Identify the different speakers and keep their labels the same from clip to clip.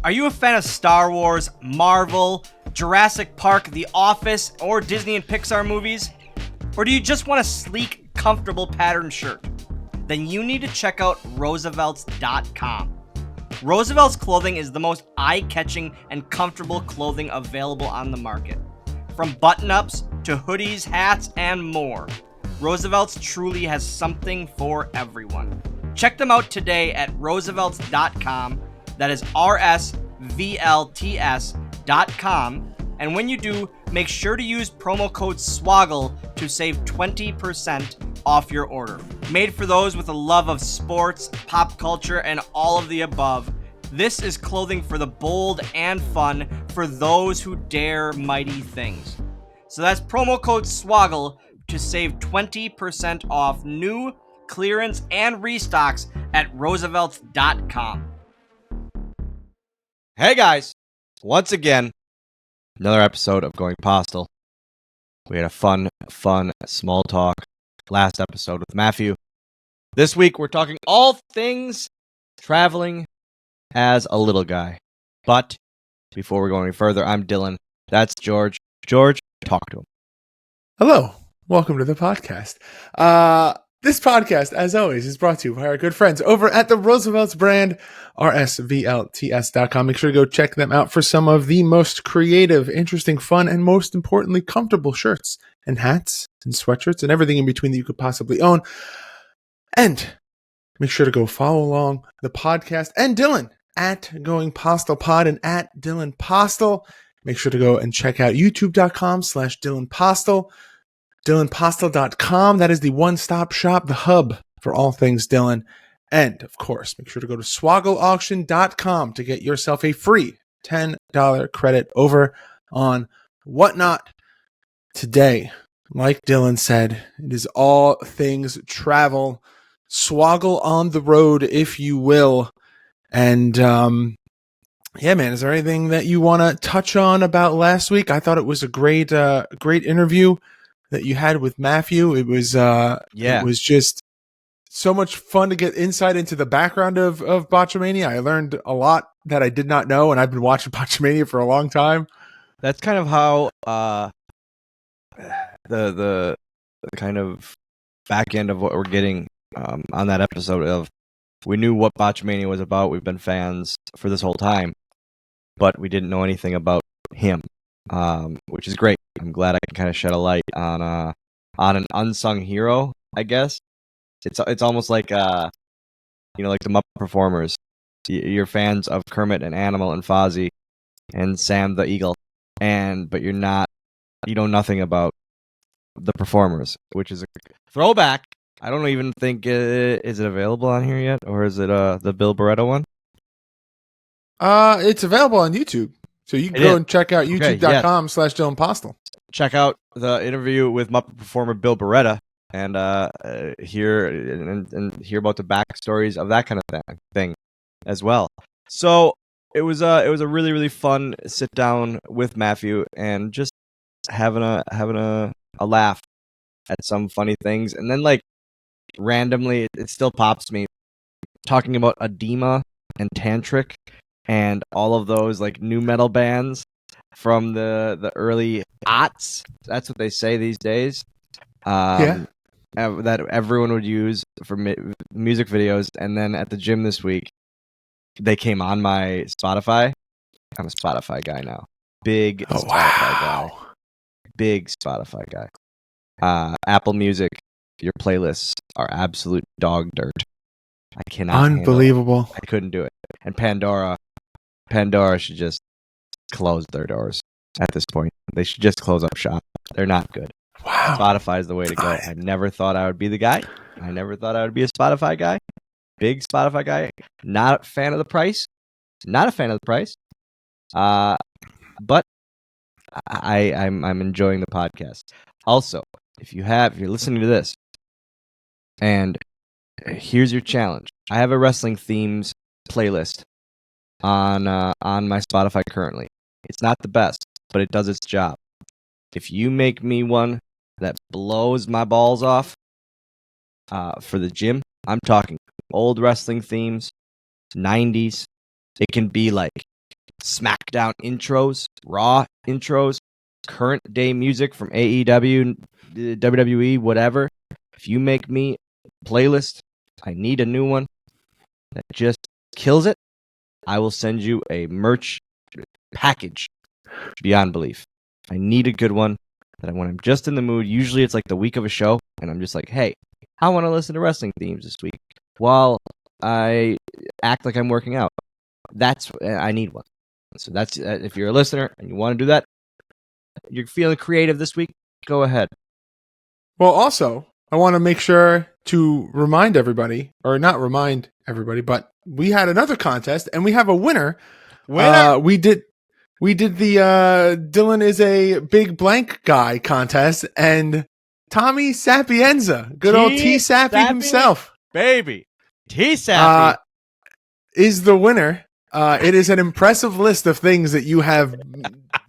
Speaker 1: Are you a fan of Star Wars, Marvel, Jurassic Park, The Office, or Disney and Pixar movies? Or do you just want a sleek, comfortable patterned shirt? Then you need to check out Roosevelts.com. Roosevelt's clothing is the most eye-catching and comfortable clothing available on the market. From button-ups to hoodies, hats, and more, Roosevelt's truly has something for everyone. Check them out today at Roosevelts.com. That is RSVLTS.com. And when you do, make sure to use promo code SWOGGLE to save 20% off your order. Made for those with a love of sports, pop culture, and all of the above, this is clothing for the bold and fun for those who dare mighty things. So that's promo code SWOGGLE to save 20% off new, clearance, and restocks at Roosevelts.com. Hey guys, once again, another episode of Going Postl. We had a fun small talk last episode with Matthew. This week we're talking all things traveling as a little guy. But before we go any further, I'm Dylan. That's George. George, talk to him.
Speaker 2: Hello. Welcome to the podcast. This podcast, as always, is brought to you by our good friends over at the Roosevelt's brand, rsvlts.com. Make sure to go check them out for some of the most creative, interesting, fun, and most importantly, comfortable shirts and hats and sweatshirts and everything in between that you could possibly own. And make sure to go follow along the podcast and Dylan at Going Postl Pod and at Dylan Postl. Make sure to go and check out youtube.com/Dylan Postl. DylanPostl.com. That is the one-stop shop, the hub for all things Dylan. And, of course, make sure to go to SwoggleAuction.com to get yourself a free $10 credit over on Whatnot. Today, like Dylan said, it is all things travel. Swoggle on the road, if you will. And, yeah, man, is there anything that you want to touch on about last week? I thought it was a great interview that you had with Matthew. It was It was just so much fun to get insight into the background of Botchamania. I learned a lot that I did not know, and I've been watching Botchamania for a long time.
Speaker 1: That's kind of how the kind of back end of what we're getting on that episode of. We knew what Botchamania was about. We've been fans for this whole time, but we didn't know anything about him. Which is great. I'm glad I can kind of shed a light on an unsung hero, I guess. It's almost like like the Muppet Performers. You're fans of Kermit and Animal and Fozzie and Sam the Eagle, but you know nothing about the performers, which is a throwback. I don't even think is it available on here yet, or is it the Bill Barretto one?
Speaker 2: It's available on YouTube. So you can go and check out youtube.com/Dylan Postl.
Speaker 1: Check out the interview with Muppet performer Bill Barretta and hear about the backstories of that kind of thing as well. So it was a really, really fun sit down with Matthew and just having a laugh at some funny things. And then randomly it still pops me talking about edema and tantric and all of those nu metal bands from the early aughts. That's what they say these days. That everyone would use for music videos. And then at the gym this week, they came on my Spotify. I'm a Spotify guy now. Big Spotify guy. Apple Music, your playlists are absolute dog dirt. I cannot.
Speaker 2: Unbelievable.
Speaker 1: I couldn't do it. And Pandora should just close their doors at this point. They should just close up shop. They're not good.
Speaker 2: Wow.
Speaker 1: Spotify is the way to go. I never thought I would be the guy. I never thought I would be a Spotify guy. Big Spotify guy. Not a fan of the price. But I'm enjoying the podcast. Also, if you're listening to this, and here's your challenge. I have a wrestling themes playlist on my Spotify currently. It's not the best, but it does its job. If you make me one that blows my balls off for the gym, I'm talking old wrestling themes, 90s. It can be SmackDown intros, Raw intros, current day music from AEW, WWE, whatever. If you make me a playlist, I need a new one that just kills it, I will send you a merch package beyond belief. I need a good one that when I'm just in the mood, usually it's like the week of a show, and I'm just like, hey, I want to listen to wrestling themes this week while I act like I'm working out. I need one. So that's if you're a listener and you want to do that, you're feeling creative this week, go ahead.
Speaker 2: Well, also, I want to make sure to remind everybody, or not remind everybody, but we had another contest and we have a winner. We did the Dylan is a big blank guy contest, and Tommy Sapienza, good old T Sappy himself,
Speaker 1: baby, T Sappy
Speaker 2: is the winner. It is an impressive list of things that you have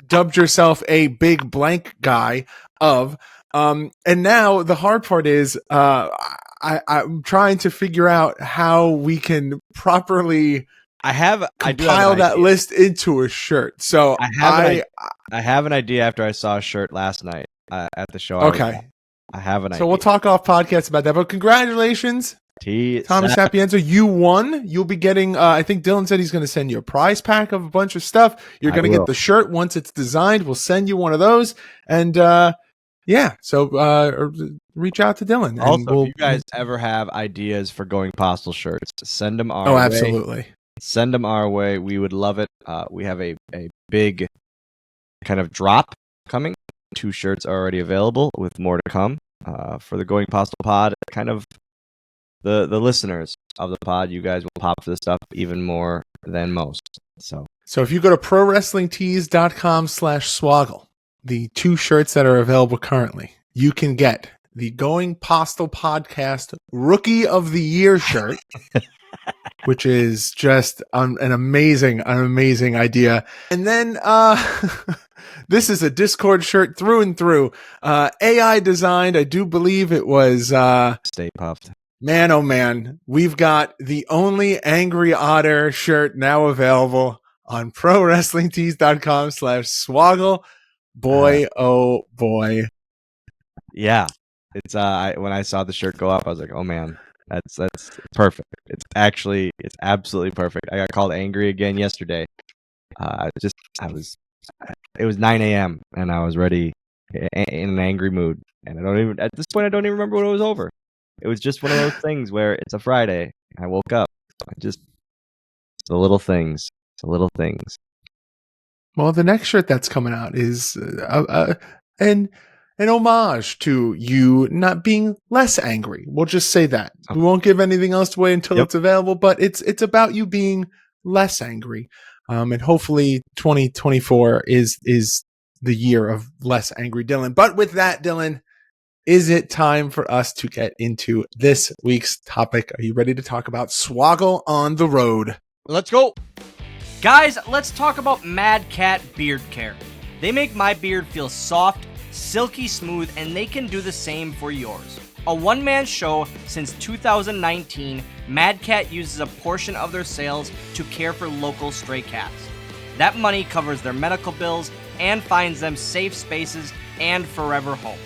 Speaker 2: dubbed yourself a big blank guy of. And now the hard part is I'm trying to figure out how we can properly compile that list into a shirt. So I
Speaker 1: have an idea after I saw a shirt last night at the show.
Speaker 2: Okay.
Speaker 1: I have an idea.
Speaker 2: So we'll talk off podcast about that. But congratulations, Tommy Sapienza. You won. You'll be getting, I think Dylan said he's going to send you a prize pack of a bunch of stuff. You're going to get the shirt once it's designed. We'll send you one of those. And yeah, so reach out to Dylan.
Speaker 1: Also, if you guys ever have ideas for Going Postl shirts, send them our way.
Speaker 2: Oh, absolutely.
Speaker 1: Send them our way. We would love it. We have a big kind of drop coming. 2 shirts are already available with more to come for the Going Postl pod. Kind of the listeners of the pod, you guys will pop for this stuff even more than most. So
Speaker 2: if you go to prowrestlingtees.com/swoggle, the 2 shirts that are available currently, you can get the Going Postl podcast Rookie of the Year shirt, which is just an amazing idea. And then this is a Discord shirt through and through. AI designed. I do believe it was
Speaker 1: Stay Puffed.
Speaker 2: Man, oh man, we've got the only Angry Otter shirt now available on prowrestlingtees.com/swoggle. Boy, oh boy.
Speaker 1: Yeah. It's when I saw the shirt go up, I was like, oh man, that's perfect. It's absolutely perfect. I got called angry again yesterday. It was 9 a.m. and I was ready in an angry mood. And at this point, I don't even remember what it was over. It was just one of those things where it's a Friday. I woke up. It's the little things. It's the little things.
Speaker 2: Well, the next shirt that's coming out is an homage to you not being less angry. We'll just say that. We won't give anything else away until it's available, but it's about you being less angry. And hopefully 2024 is the year of less angry Dylan. But with that, Dylan, is it time for us to get into this week's topic? Are you ready to talk about Swoggle on the road?
Speaker 1: Let's go.
Speaker 3: Guys, let's talk about Mad Cat Beard Care. They make my beard feel soft, silky smooth, and they can do the same for yours. A one-man show since 2019, Mad Cat uses a portion of their sales to care for local stray cats. That money covers their medical bills and finds them safe spaces and forever homes.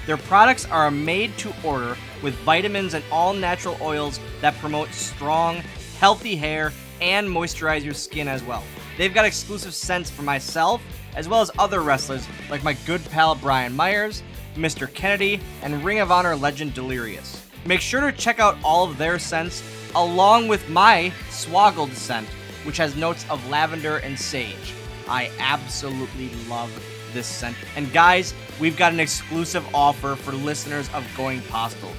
Speaker 3: Their products are made to order with vitamins and all-natural oils that promote strong, healthy hair and moisturize your skin as well. They've got exclusive scents for myself, as well as other wrestlers like my good pal Brian Myers, Mr. Kennedy, and Ring of Honor legend Delirious. Make sure to check out all of their scents, along with my Swoggled scent, which has notes of lavender and sage. I absolutely love this scent. And guys, we've got an exclusive offer for listeners of Going Postl.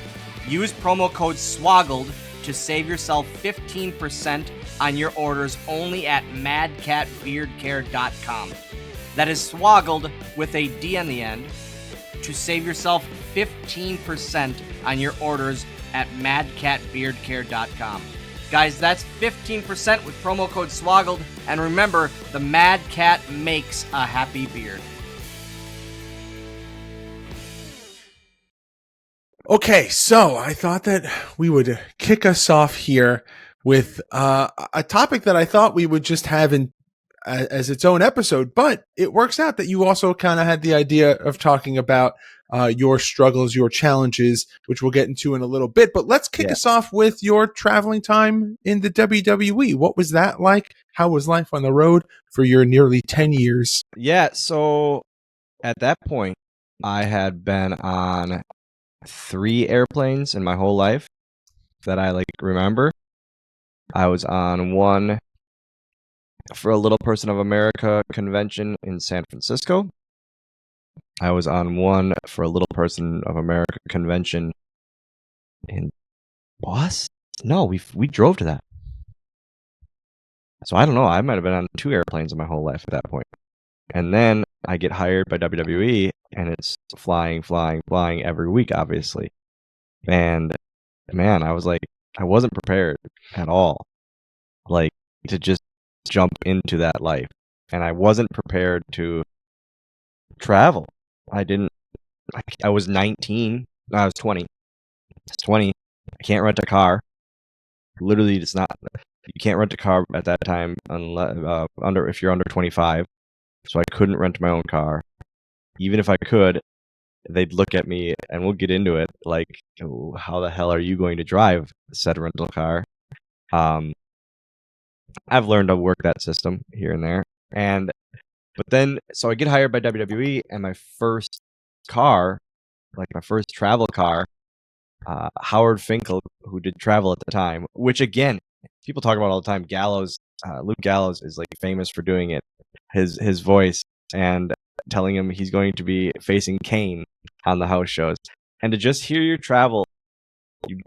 Speaker 3: Use promo code SWOGGLED to save yourself 15% on your orders only at madcatbeardcare.com. That is Swoggled with a D on the end to save yourself 15% on your orders at madcatbeardcare.com. Guys, that's 15% with promo code SWOGGLed. And remember, the Mad Cat makes a happy beard.
Speaker 2: Okay, so I thought that we would kick us off here with a topic that I thought we would just have in as its own episode, but it works out that you also kind of had the idea of talking about your struggles, your challenges, which we'll get into in a little bit. But let's kick us off with your traveling time in the WWE. What was that like? How was life on the road for your nearly 10 years?
Speaker 1: Yeah, so at that point, I had been on 3 airplanes in my whole life that I remember. I was on one for a Little Person of America convention in San Francisco. I was on one for a Little Person of America convention in Boston. No, we drove to that. So I don't know. I might have been on 2 airplanes in my whole life at that point. And then I get hired by WWE, and it's flying every week, obviously. And man, I wasn't prepared at all, to just jump into that life. And I wasn't prepared to travel. I was 19. No, I was 20. I was 20. I can't rent a car. Literally, it's not. You can't rent a car at that time unless if you're under 25. So I couldn't rent my own car. Even if I could, they'd look at me, and we'll get into it. Oh, how the hell are you going to drive said rental car? I've learned to work that system here and there. But then, so I get hired by WWE, and my first car, my first travel car, Howard Finkel, who did travel at the time, which again, people talk about all the time. Luke Gallows is famous for doing it. His voice and telling him he's going to be facing Kane on the house shows, and to just hear your travel,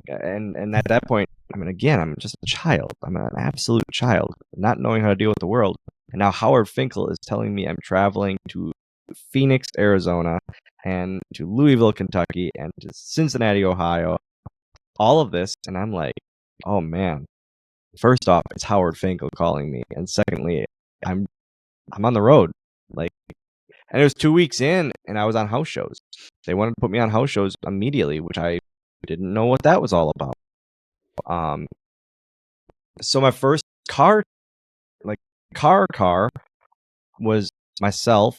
Speaker 1: and at that point, I'm just a child. I'm an absolute child, not knowing how to deal with the world. And now Howard Finkel is telling me I'm traveling to Phoenix, Arizona, and to Louisville, Kentucky, and to Cincinnati, Ohio. All of this, and I'm like, oh man. First off, it's Howard Finkel calling me, and secondly, I'm on the road. And it was 2 weeks in, and I was on house shows. They wanted to put me on house shows immediately, which I didn't know what that was all about. So my first car was myself,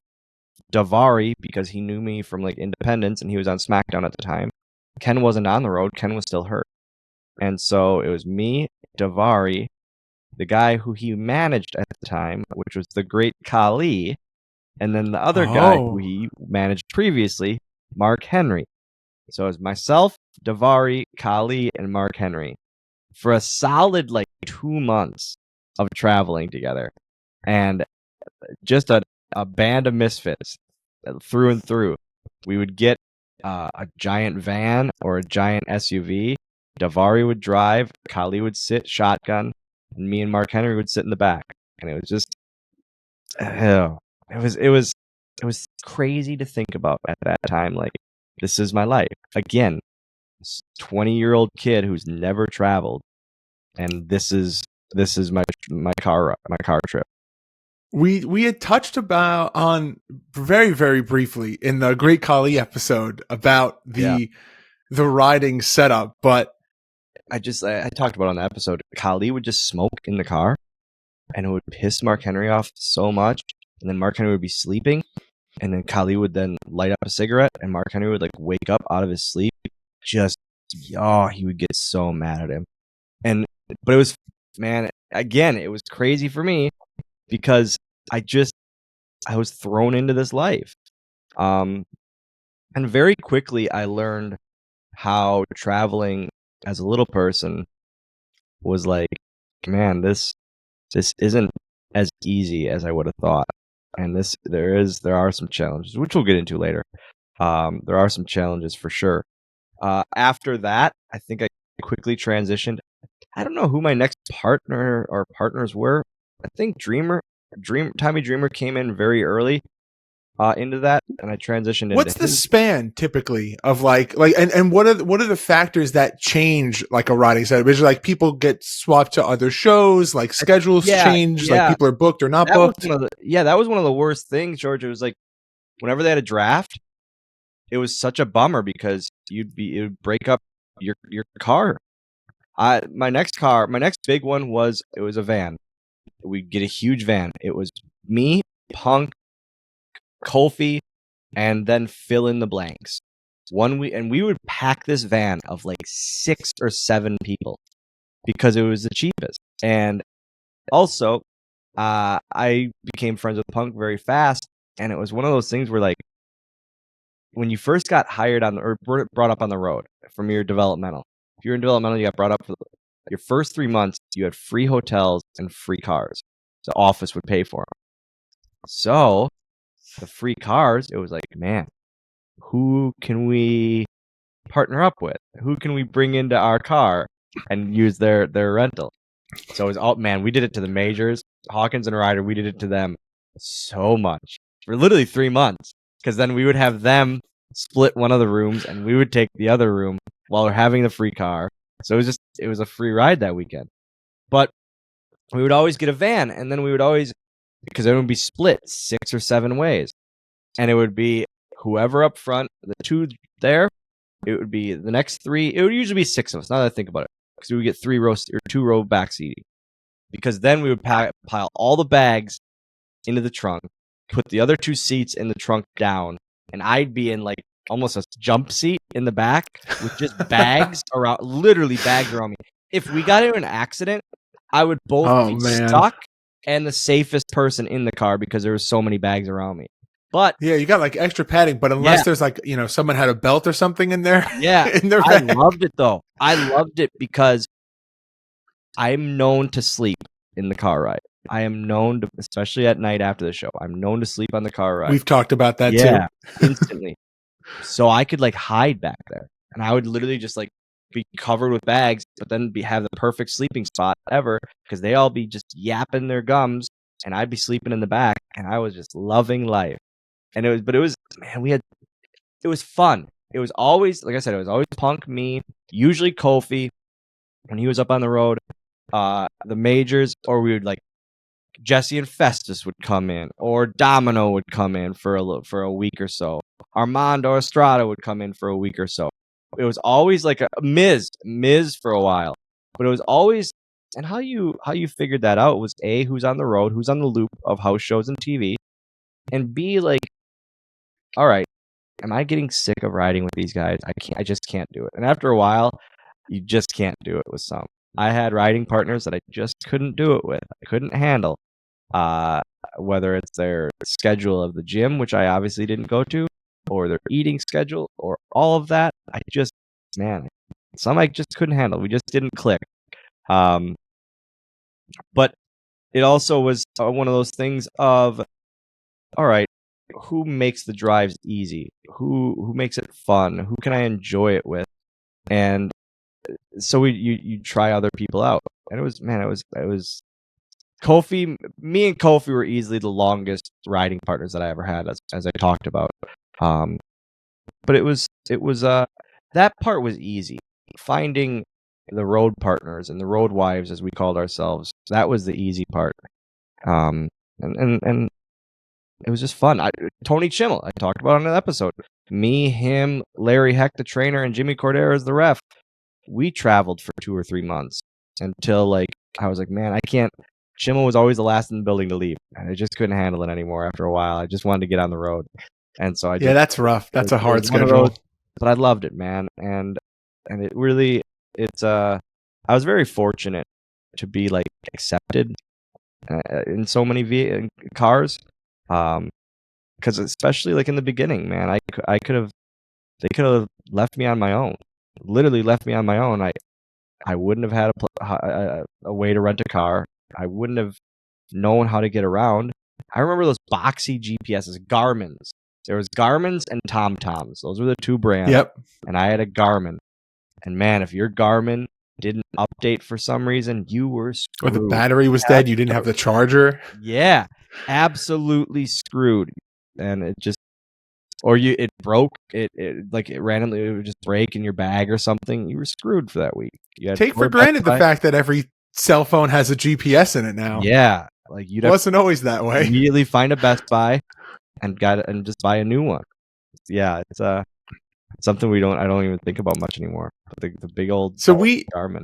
Speaker 1: Davari, because he knew me from Independence, and he was on SmackDown at the time. Ken wasn't on the road. Ken was still hurt. And so it was me, Davari, the guy who he managed at the time, which was the great Khali, and then the other guy who he managed previously, Mark Henry. So it was myself, Davari, Khali, and Mark Henry for a solid 2 months of traveling together. And just a band of misfits through and through. We would get a giant van or a giant SUV. Davari would drive, Khali would sit shotgun, and me and Mark Henry would sit in the back. And it was just, it was crazy to think about at that time. This is my life again. 20-year-old kid who's never traveled, and this is my car trip.
Speaker 2: We had touched on very, very briefly in the Great Khali episode about the riding setup, but
Speaker 1: I talked about on the episode, Khali would just smoke in the car, and it would piss Mark Henry off so much. And then Mark Henry would be sleeping, and then Khali would then light up a cigarette, and Mark Henry would wake up out of his sleep. He would get so mad at him. But it was, man, again, it was crazy for me because I was thrown into this life. And very quickly I learned how traveling as a little person was man, this isn't as easy as I would have thought. And there are some challenges, which we'll get into later. There are some challenges for sure. After that, I think I quickly transitioned. I don't know who my next partner or partners were. I think Tommy Dreamer came in very early into that, and I transitioned.
Speaker 2: What's the span typically of and what are the factors that change a riding set? Is it people get swapped to other shows, schedules change, people are booked or not booked?
Speaker 1: That was one of the worst things, George. It was whenever they had a draft, it was such a bummer because it would break up your car. My next big one was a van. we'd get a huge van. It was me, Punk, Kofi, and then fill in the blanks. We would pack this van of like 6 or 7 people because it was the cheapest. And also, I became friends with Punk very fast, and it was one of those things where, like, when you first got hired or brought up on the road from your developmental, if you're in developmental, you got brought up for your first 3 months, you had free hotels and free cars. The office would pay for them. So the free cars, it was like, man, who can we partner up with? Who can we bring into our car and use their rental? So it was all, man, we did it to the majors, Hawkins and Ryder. We did it to them so much for literally 3 months, because then we would have them split one of the rooms and we would take the other room while we're having the free car. So it was a free ride that weekend. But we would always get a van, and then we would always, because it would be split 6 or 7 ways, and it would be whoever up front, the 2 there, it would be the next 3. It would usually be 6 of us. Now that I think about it, because we would get 3 rows or 2 row back seating, because then we would pile all the bags into the trunk, put the other 2 seats in the trunk down, and I'd be in like almost a jump seat in the back with just bags around, literally bags around me. If we got into an accident, I would both be stuck and the safest person in the car because there was so many bags around me. But
Speaker 2: yeah, you got like extra padding, but unless there's like, someone had a belt or something in there.
Speaker 1: Yeah,
Speaker 2: in their
Speaker 1: I
Speaker 2: bag.
Speaker 1: loved it though. I loved it because I'm known to sleep in the car ride. I am known to, especially at night after the show, I'm known to sleep on the car ride.
Speaker 2: We've talked about that too.
Speaker 1: Instantly. So I could like hide back there, and I would literally just like be covered with bags, but then have the perfect sleeping spot ever, because they all be just yapping their gums, and I'd be sleeping in the back, and I was just loving life. And it was fun. It was always, like I said, it was always Punk, me, usually Kofi when he was up on the road, the majors, or we would like Jesse and Festus would come in, or Domino would come in for a week or so. Armando Estrada would come in for a week or so. It was always like a Miz for a while, but it was always, and how you figured that out was A, who's on the road, who's on the loop of house shows and TV, and B, like, all right, am I getting sick of riding with these guys? I just can't do it. And after a while, you just can't do it with some. I had riding partners that I just couldn't do it with. I couldn't handle. Whether it's their schedule of the gym, which I obviously didn't go to, or their eating schedule, or all of that, some I just couldn't handle. We just didn't click. But it also was one of those things of, all right, who makes the drives easy? Who makes it fun? Who can I enjoy it with? And so you try other people out, and it was Kofi. Me and Kofi were easily the longest riding partners that I ever had, as I talked about. But it was that part was easy. Finding the road partners and the road wives, as we called ourselves, that was the easy part. And it was just fun. Tony Chimmel, I talked about on an episode. Me, him, Larry Heck, the trainer, and Jimmy Cordero as the ref. We traveled for 2 or 3 months until like I was like, man, I can't. Chimmel was always the last in the building to leave, and I just couldn't handle it anymore. After a while, I just wanted to get on the road, and so
Speaker 2: that's rough. That's a hard schedule.
Speaker 1: But I loved it, man, and it really, I was very fortunate to be like accepted in so many cars, because especially like in the beginning, man, they could have left me on my own, literally left me on my own. I wouldn't have had a way to rent a car. I wouldn't have known how to get around. I remember those boxy GPSs, Garmin's. There was Garmin's and TomToms. Those were the 2 brands.
Speaker 2: Yep.
Speaker 1: And I had a Garmin. And man, if your Garmin didn't update for some reason, you were screwed.
Speaker 2: Or the battery was dead. You didn't have the charger.
Speaker 1: Yeah, absolutely screwed. And it just, it broke. It randomly, it would just break in your bag or something. You were screwed for that week.
Speaker 2: Take for granted the fact that every cell phone has a GPS in it now.
Speaker 1: Yeah, like
Speaker 2: it wasn't always that way.
Speaker 1: Immediately find a Best Buy and just buy a new one. Yeah, it's something I don't even think about much anymore. But the big old
Speaker 2: Garmin.
Speaker 1: Garmin.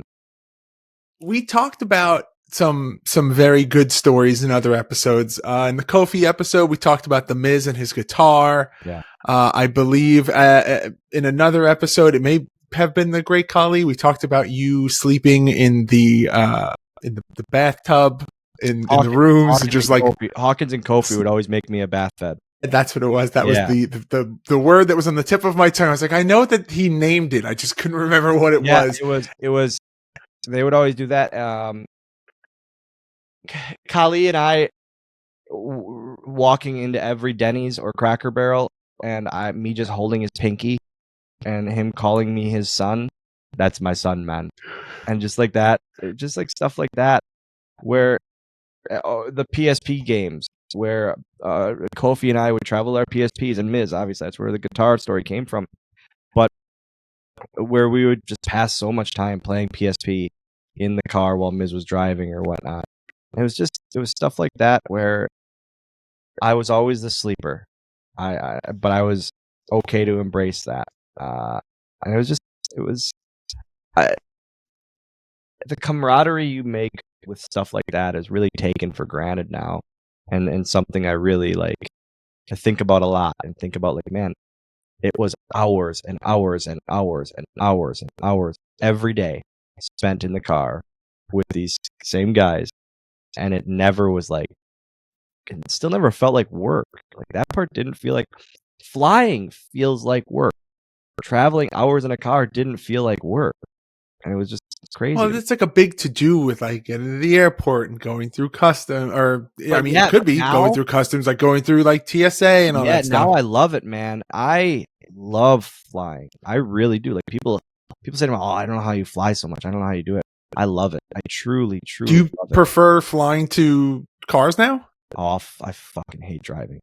Speaker 2: We talked about some very good stories in other episodes. In the Kofi episode, we talked about the Miz and his guitar.
Speaker 1: Yeah.
Speaker 2: I believe in another episode, it may have been the Great Khali. We talked about you sleeping in the bathtub in the rooms, and just like
Speaker 1: Hawkins and Kofi would always make me a bath bed.
Speaker 2: That's what it was. That was the word that was on the tip of my tongue. I was like, I know that he named it. I just couldn't remember what it was.
Speaker 1: It was. They would always do that. Kali and I walking into every Denny's or Cracker Barrel, and me just holding his pinky, and him calling me his son. That's my son, man. And just like that, just like stuff like that, where the PSP games, where Kofi and I would travel our PSPs, and Miz, obviously, that's where the guitar story came from. But where we would just pass so much time playing PSP in the car while Miz was driving or whatnot. It was stuff like that where I was always the sleeper. But I was okay to embrace that. And the camaraderie you make with stuff like that is really taken for granted now, and something I really like to think about a lot, and think about like, man, it was hours and hours and hours and hours and hours every day spent in the car with these same guys, and it never was like, it still never felt like work. Like, that part didn't feel like flying feels like work. Traveling hours in a car didn't feel like work. And it was just crazy.
Speaker 2: Well, it's like a big to do with like getting to the airport and going through custom, or it could be going through customs, like going through like TSA and all that stuff.
Speaker 1: Now I love it, man. I love flying. I really do. Like, people say to me, "Oh, I don't know how you fly so much. I don't know how you do it." I love it. I truly love it.
Speaker 2: Do you prefer flying to cars now?
Speaker 1: Oh, I fucking hate driving.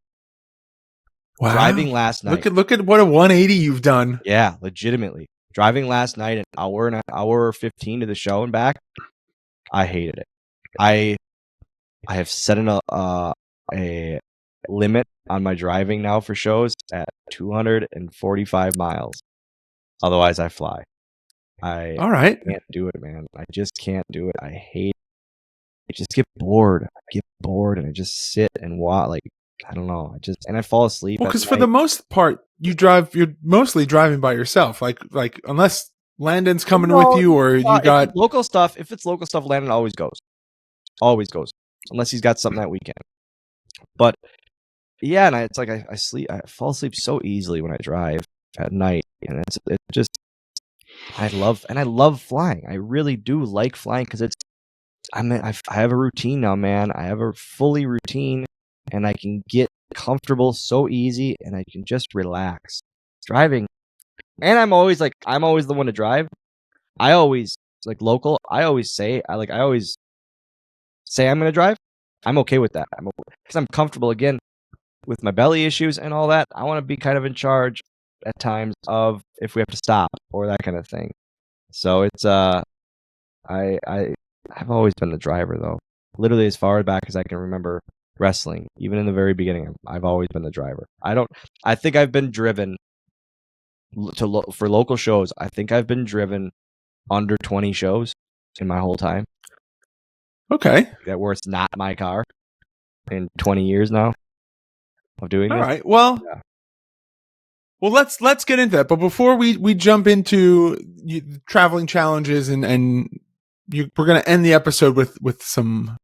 Speaker 2: Wow.
Speaker 1: Driving last night.
Speaker 2: Look at what a 180 you've done.
Speaker 1: Yeah, legitimately. Driving last night an hour 15 to the show and back. I hated it. I have set a limit on my driving now for shows at 245 miles. Otherwise, I fly.
Speaker 2: All right.
Speaker 1: Can't do it, man. I just can't do it. I hate. I just get bored. And I just sit and watch. Like, I don't know. I fall asleep.
Speaker 2: Well, because for the most part, you're mostly driving by yourself. Like unless Landon's coming with you, or you got
Speaker 1: local stuff. If it's local stuff, Landon always goes. Unless he's got something that weekend. But yeah, and it's like I fall asleep so easily when I drive at night, and it's just, I love flying. I really do like flying, because I have a routine now, man. I have a fully routine, and I can get comfortable so easy, and I can just relax driving. And I'm always the one to drive. I always, like, local, I always say I'm going to drive. I'm okay with that. Because I'm comfortable, again, with my belly issues and all that. I want to be kind of in charge at times of if we have to stop or that kind of thing. So it's I've always been the driver, though. Literally as far back as I can remember wrestling, even in the very beginning, I've always been the driver. I think I've been driven for local shows. I think I've been driven under 20 shows in my whole time.
Speaker 2: Okay.
Speaker 1: That where it's not my car in 20 years now of doing this.
Speaker 2: All right. Well,
Speaker 1: yeah.
Speaker 2: Well, let's get into that. But before we jump into traveling challenges and we're going to end the episode with some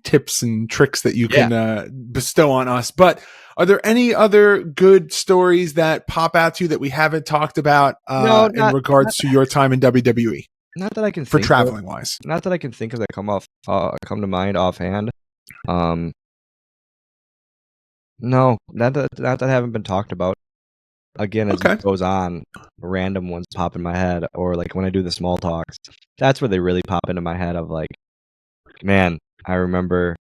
Speaker 2: tips and tricks that you can bestow on us. But are there any other good stories that pop out to you that we haven't talked about in regards to your time in WWE?
Speaker 1: Not that I can
Speaker 2: for
Speaker 1: think
Speaker 2: traveling wise.
Speaker 1: Not that I can think of that come to mind offhand. No, not that haven't been talked about. Again, as it goes on, random ones pop in my head, or like when I do the small talks, that's where they really pop into my head of like, man, I remember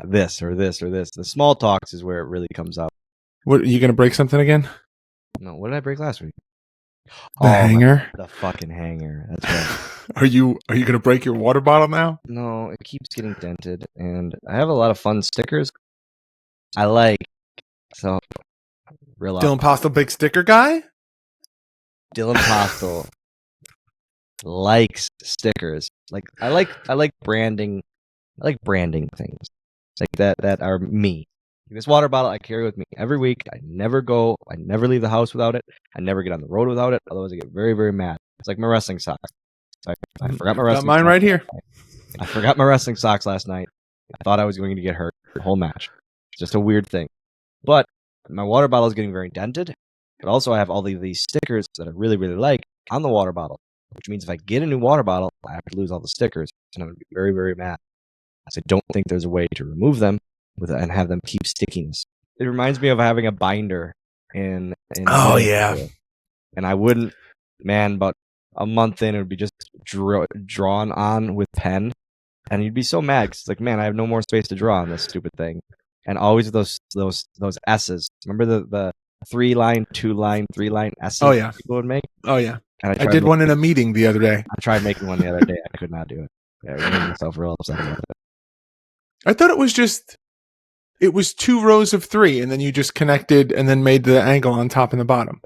Speaker 1: this or this or this. The small talks is where it really comes up.
Speaker 2: What, are you going to break something again?
Speaker 1: No, what did I break last week?
Speaker 2: The hanger?
Speaker 1: The fucking hanger. That's right.
Speaker 2: Are you going to break your water bottle now?
Speaker 1: No, it keeps getting dented, and I have a lot of fun stickers I like. So,
Speaker 2: Dylan Postl, big sticker guy?
Speaker 1: Dylan Postl. likes stickers. Like I like branding. I like branding things like that are me. This water bottle I carry with me every week. I never leave the house without it. I never get on the road without it. Otherwise, I get very, very mad. It's like my wrestling socks. I forgot my wrestling.
Speaker 2: Got mine
Speaker 1: socks
Speaker 2: right here.
Speaker 1: I forgot my wrestling socks last night. I thought I was going to get hurt the whole match. It's just a weird thing. But my water bottle is getting very dented. But also, I have all of these stickers that I really, really like on the water bottle, which means if I get a new water bottle, I have to lose all the stickers, and I'm going to be very, very mad. I don't think there's a way to remove them and have them keep stickiness. It reminds me of having a binder in
Speaker 2: Oh, yeah.
Speaker 1: And I wouldn't, man, about a month in, it would be just drawn on with pen, and you'd be so mad because it's like, man, I have no more space to draw on this stupid thing. And always those S's. Remember the 3-line, 2-line, 3-line S's?
Speaker 2: Oh, yeah.
Speaker 1: People would make.
Speaker 2: Oh, yeah.
Speaker 1: And
Speaker 2: I did one in a meeting the other day.
Speaker 1: I tried making one the other day. I could not do it. Yeah, I made myself real upset about it.
Speaker 2: I thought it was 2 rows of 3, and then you just connected and then made the angle on top and the bottom.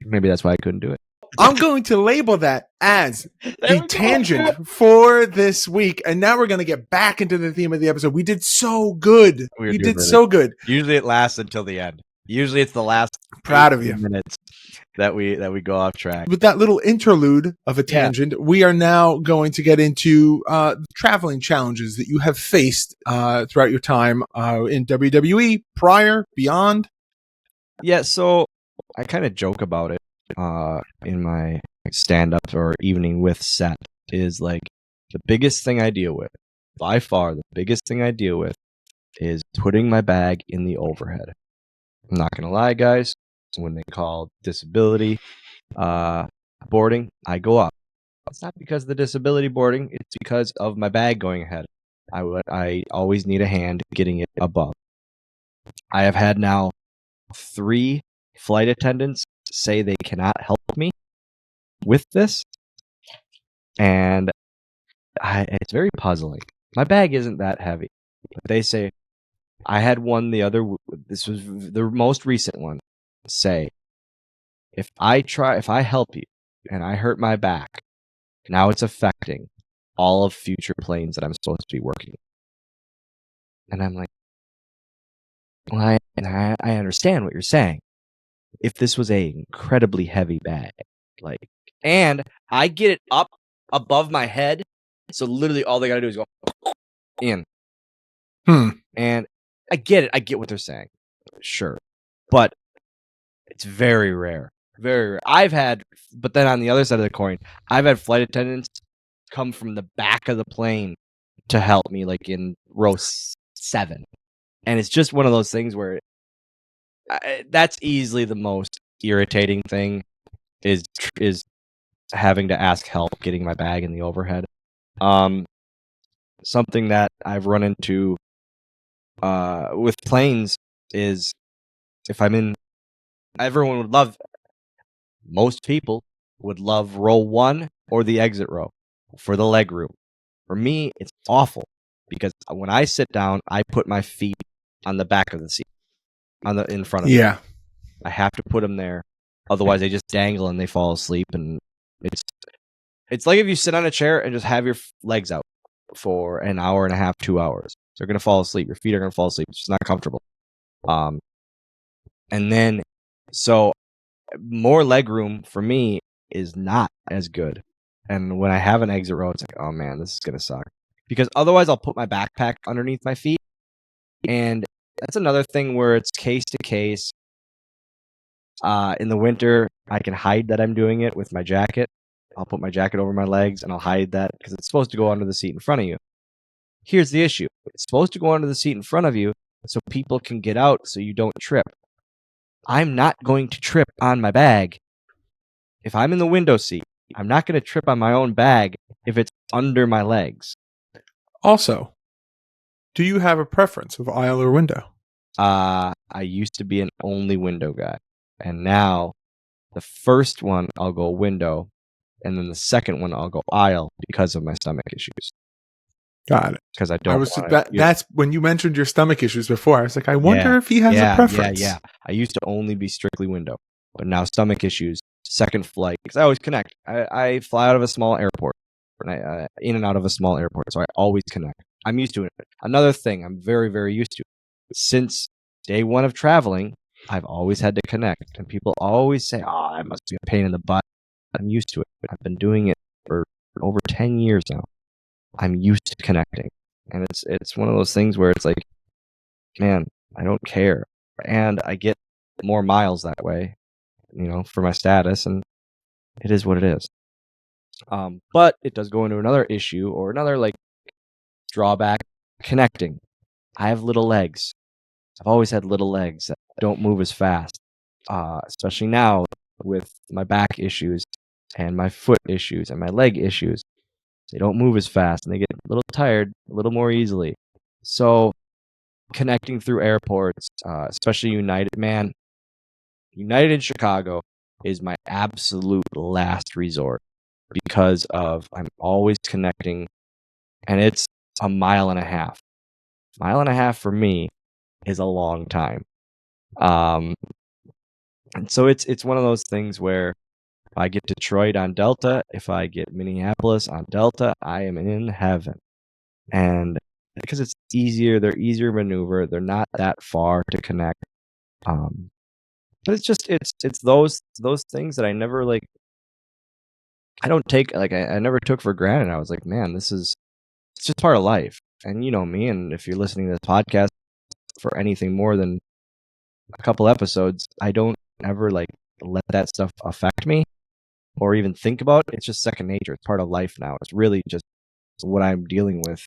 Speaker 1: Maybe that's why I couldn't do it.
Speaker 2: I'm going to label that as the tangent for this week. And now we're going to get back into the theme of the episode. We did so good. We did so good.
Speaker 1: Usually it lasts until the end. Usually it's the last
Speaker 2: proud of you
Speaker 1: minutes that we go off track.
Speaker 2: With that little interlude of a tangent, we are now going to get into traveling challenges that you have faced throughout your time in WWE, prior, beyond.
Speaker 1: Yeah, so I kind of joke about it in my stand-up or evening with set is like the biggest thing I deal with, by far the biggest thing I deal with is putting my bag in the overhead. I'm not going to lie, guys. When they call disability boarding, I go up. It's not because of the disability boarding. It's because of my bag going ahead. I always need a hand getting it above. I have had now 3 flight attendants say they cannot help me with this, and it's very puzzling. My bag isn't that heavy, but they say, I had one this was the most recent one, say, if I help you and I hurt my back, now it's affecting all of future planes that I'm supposed to be working. And I'm like, well, I understand what you're saying. If this was a incredibly heavy bag, and I get it up above my head, so literally all they gotta do is go in. And I get it. I get what they're saying. Sure. But it's very rare. Very rare. But then on the other side of the coin, I've had flight attendants come from the back of the plane to help me, like in row 7. And it's just one of those things where that's easily the most irritating thing is having to ask help getting my bag in the overhead. Something that I've run into with planes is if I'm in, most people would love row 1 or the exit row for the leg room. For me, it's awful because when I sit down, I put my feet on the back of the seat, in front of me.
Speaker 2: Yeah.
Speaker 1: I have to put them there. Otherwise, they just dangle and they fall asleep. And it's like if you sit on a chair and just have your legs out for an hour and a half, 2 hours. They're going to fall asleep. Your feet are going to fall asleep. It's just not comfortable. And then, so more leg room for me is not as good. And when I have an exit row, it's like, oh man, this is going to suck. Because otherwise, I'll put my backpack underneath my feet. And that's another thing where it's case to case. In the winter, I can hide that I'm doing it with my jacket. I'll put my jacket over my legs and I'll hide that because it's supposed to go under the seat in front of you. Here's the issue. It's supposed to go under the seat in front of you so people can get out so you don't trip. I'm not going to trip on my bag. If I'm in the window seat, I'm not going to trip on my own bag if it's under my legs.
Speaker 2: Also, do you have a preference of aisle or window?
Speaker 1: I used to be an only window guy. And now the first one I'll go window, and then the second one I'll go aisle because of my stomach issues.
Speaker 2: Got it.
Speaker 1: Because I don't.
Speaker 2: That's when you mentioned your stomach issues before. I was like, I wonder if he has a preference.
Speaker 1: Yeah. I used to only be strictly window, but now stomach issues. second flight, because I always connect. I fly out of a small airport, and I in and out of a small airport, so I always connect. I'm used to it. Another thing I'm very, very used to. Since day one of traveling, I've always had to connect, and people always say, "Oh, that must be a pain in the butt." I'm used to it. I've been doing it for over 10 years now. I'm used to connecting, and it's one of those things where it's like, man, I don't care, and I get more miles that way, for my status, and it is what it is. But it does go into another issue or another drawback. Connecting. I have little legs. I've always had little legs that don't move as fast, especially now with my back issues and my foot issues and my leg issues. They don't move as fast, and they get a little tired a little more easily. So connecting through airports, especially United, man, United in Chicago is my absolute last resort because I'm always connecting, and it's a mile and a half. Mile and a half for me is a long time. And so it's one of those things where if I get Detroit on Delta, if I get Minneapolis on Delta, I am in heaven. And because it's easier, they're easier to maneuver, they're not that far to connect. But it's just it's those things that I never I don't take I never took for granted. I was like, man, it's just part of life. And you know me, and if you're listening to this podcast for anything more than a couple episodes, I don't ever let that stuff affect me or even think about it. It's just second nature. It's part of life now. It's really just what I'm dealing with.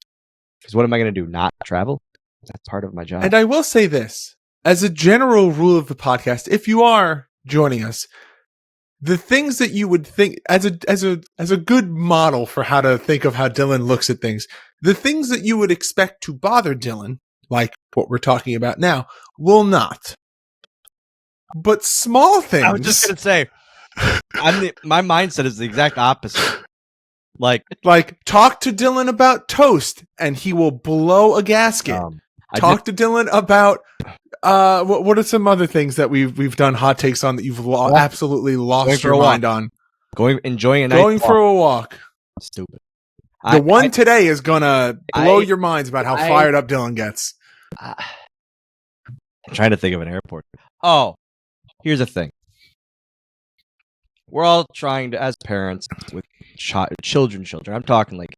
Speaker 1: Because what am I going to do? Not travel? That's part of my job.
Speaker 2: And I will say this, as a general rule of the podcast, if you are joining us, the things that you would think as a good model for how to think of how Dylan looks at things, the things that you would expect to bother Dylan, like what we're talking about now, will not. But small things.
Speaker 1: I was just going to say, my mindset is the exact opposite. Like
Speaker 2: talk to Dylan about toast and he will blow a gasket. Talk to Dylan about what are some other things that we've done hot takes on that you've absolutely lost your mind on?
Speaker 1: Enjoying a night
Speaker 2: going for a walk.
Speaker 1: Stupid.
Speaker 2: The one today is gonna blow your minds about how fired up Dylan gets.
Speaker 1: I'm trying to think of an airport. Oh, here's the thing. We're all trying to, as parents with children. I'm talking like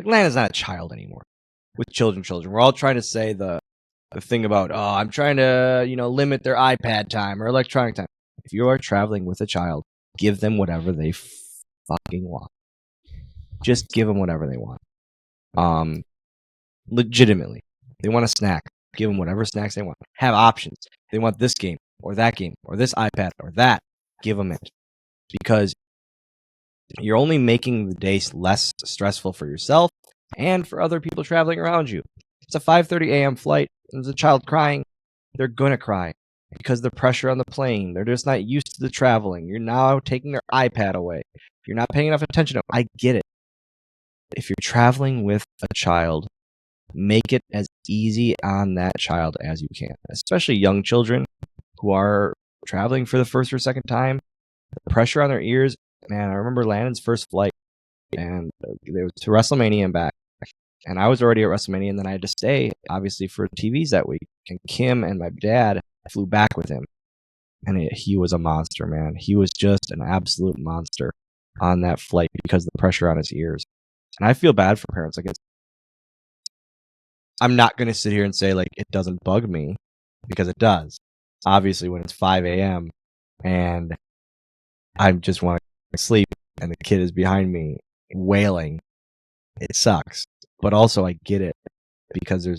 Speaker 1: Lana's not a child anymore. With children, we're all trying to say the thing about, I'm trying to, limit their iPad time or electronic time. If you are traveling with a child, give them whatever they fucking want. Just give them whatever they want. Legitimately, they want a snack. Give them whatever snacks they want. Have options. They want this game or that game or this iPad or that. Give them it. Because you're only making the day less stressful for yourself and for other people traveling around you. It's a 5:30 a.m. flight. There's a child crying. They're going to cry because the pressure on the plane. They're just not used to the traveling. You're now taking their iPad away. You're not paying enough attention to them. I get it. If you're traveling with a child, make it as easy on that child as you can, especially young children who are traveling for the first or second time. The pressure on their ears, man, I remember Landon's first flight, and it was to WrestleMania and back. And I was already at WrestleMania, and then I had to stay, obviously, for TVs that week. And Kim and my dad flew back with him. And he was a monster, man. He was just an absolute monster on that flight because of the pressure on his ears. And I feel bad for parents. I'm not going to sit here and say, it doesn't bug me, because it does. Obviously, when it's 5 a.m. and I just want to sleep and the kid is behind me wailing, it sucks. But also I get it, because there's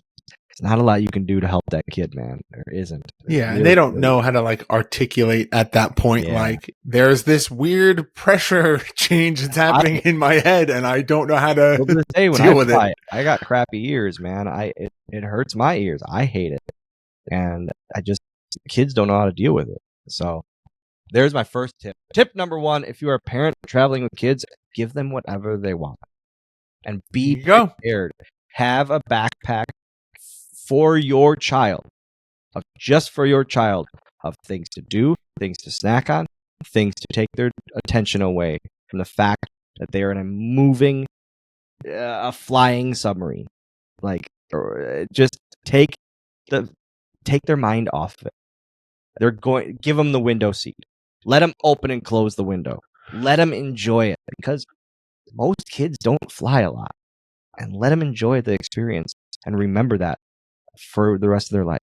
Speaker 1: not a lot you can do to help that kid, man. There isn't.
Speaker 2: Yeah, and they don't know how to articulate at that point. Yeah. There's this weird pressure change that's happening in my head, and I don't know how to deal with it.
Speaker 1: I got crappy ears, man. It hurts my ears. I hate it, and kids don't know how to deal with it. So there's my first tip. Tip number 1: if you are a parent traveling with kids, give them whatever they want, and be prepared. Have a backpack for your child, just for your child, of things to do, things to snack on, things to take their attention away from the fact that they are in a moving, a flying submarine. Like, just take their mind off of it. Give them the window seat. Let them open and close the window. Let them enjoy it, because most kids don't fly a lot. And let them enjoy the experience and remember that for the rest of their life.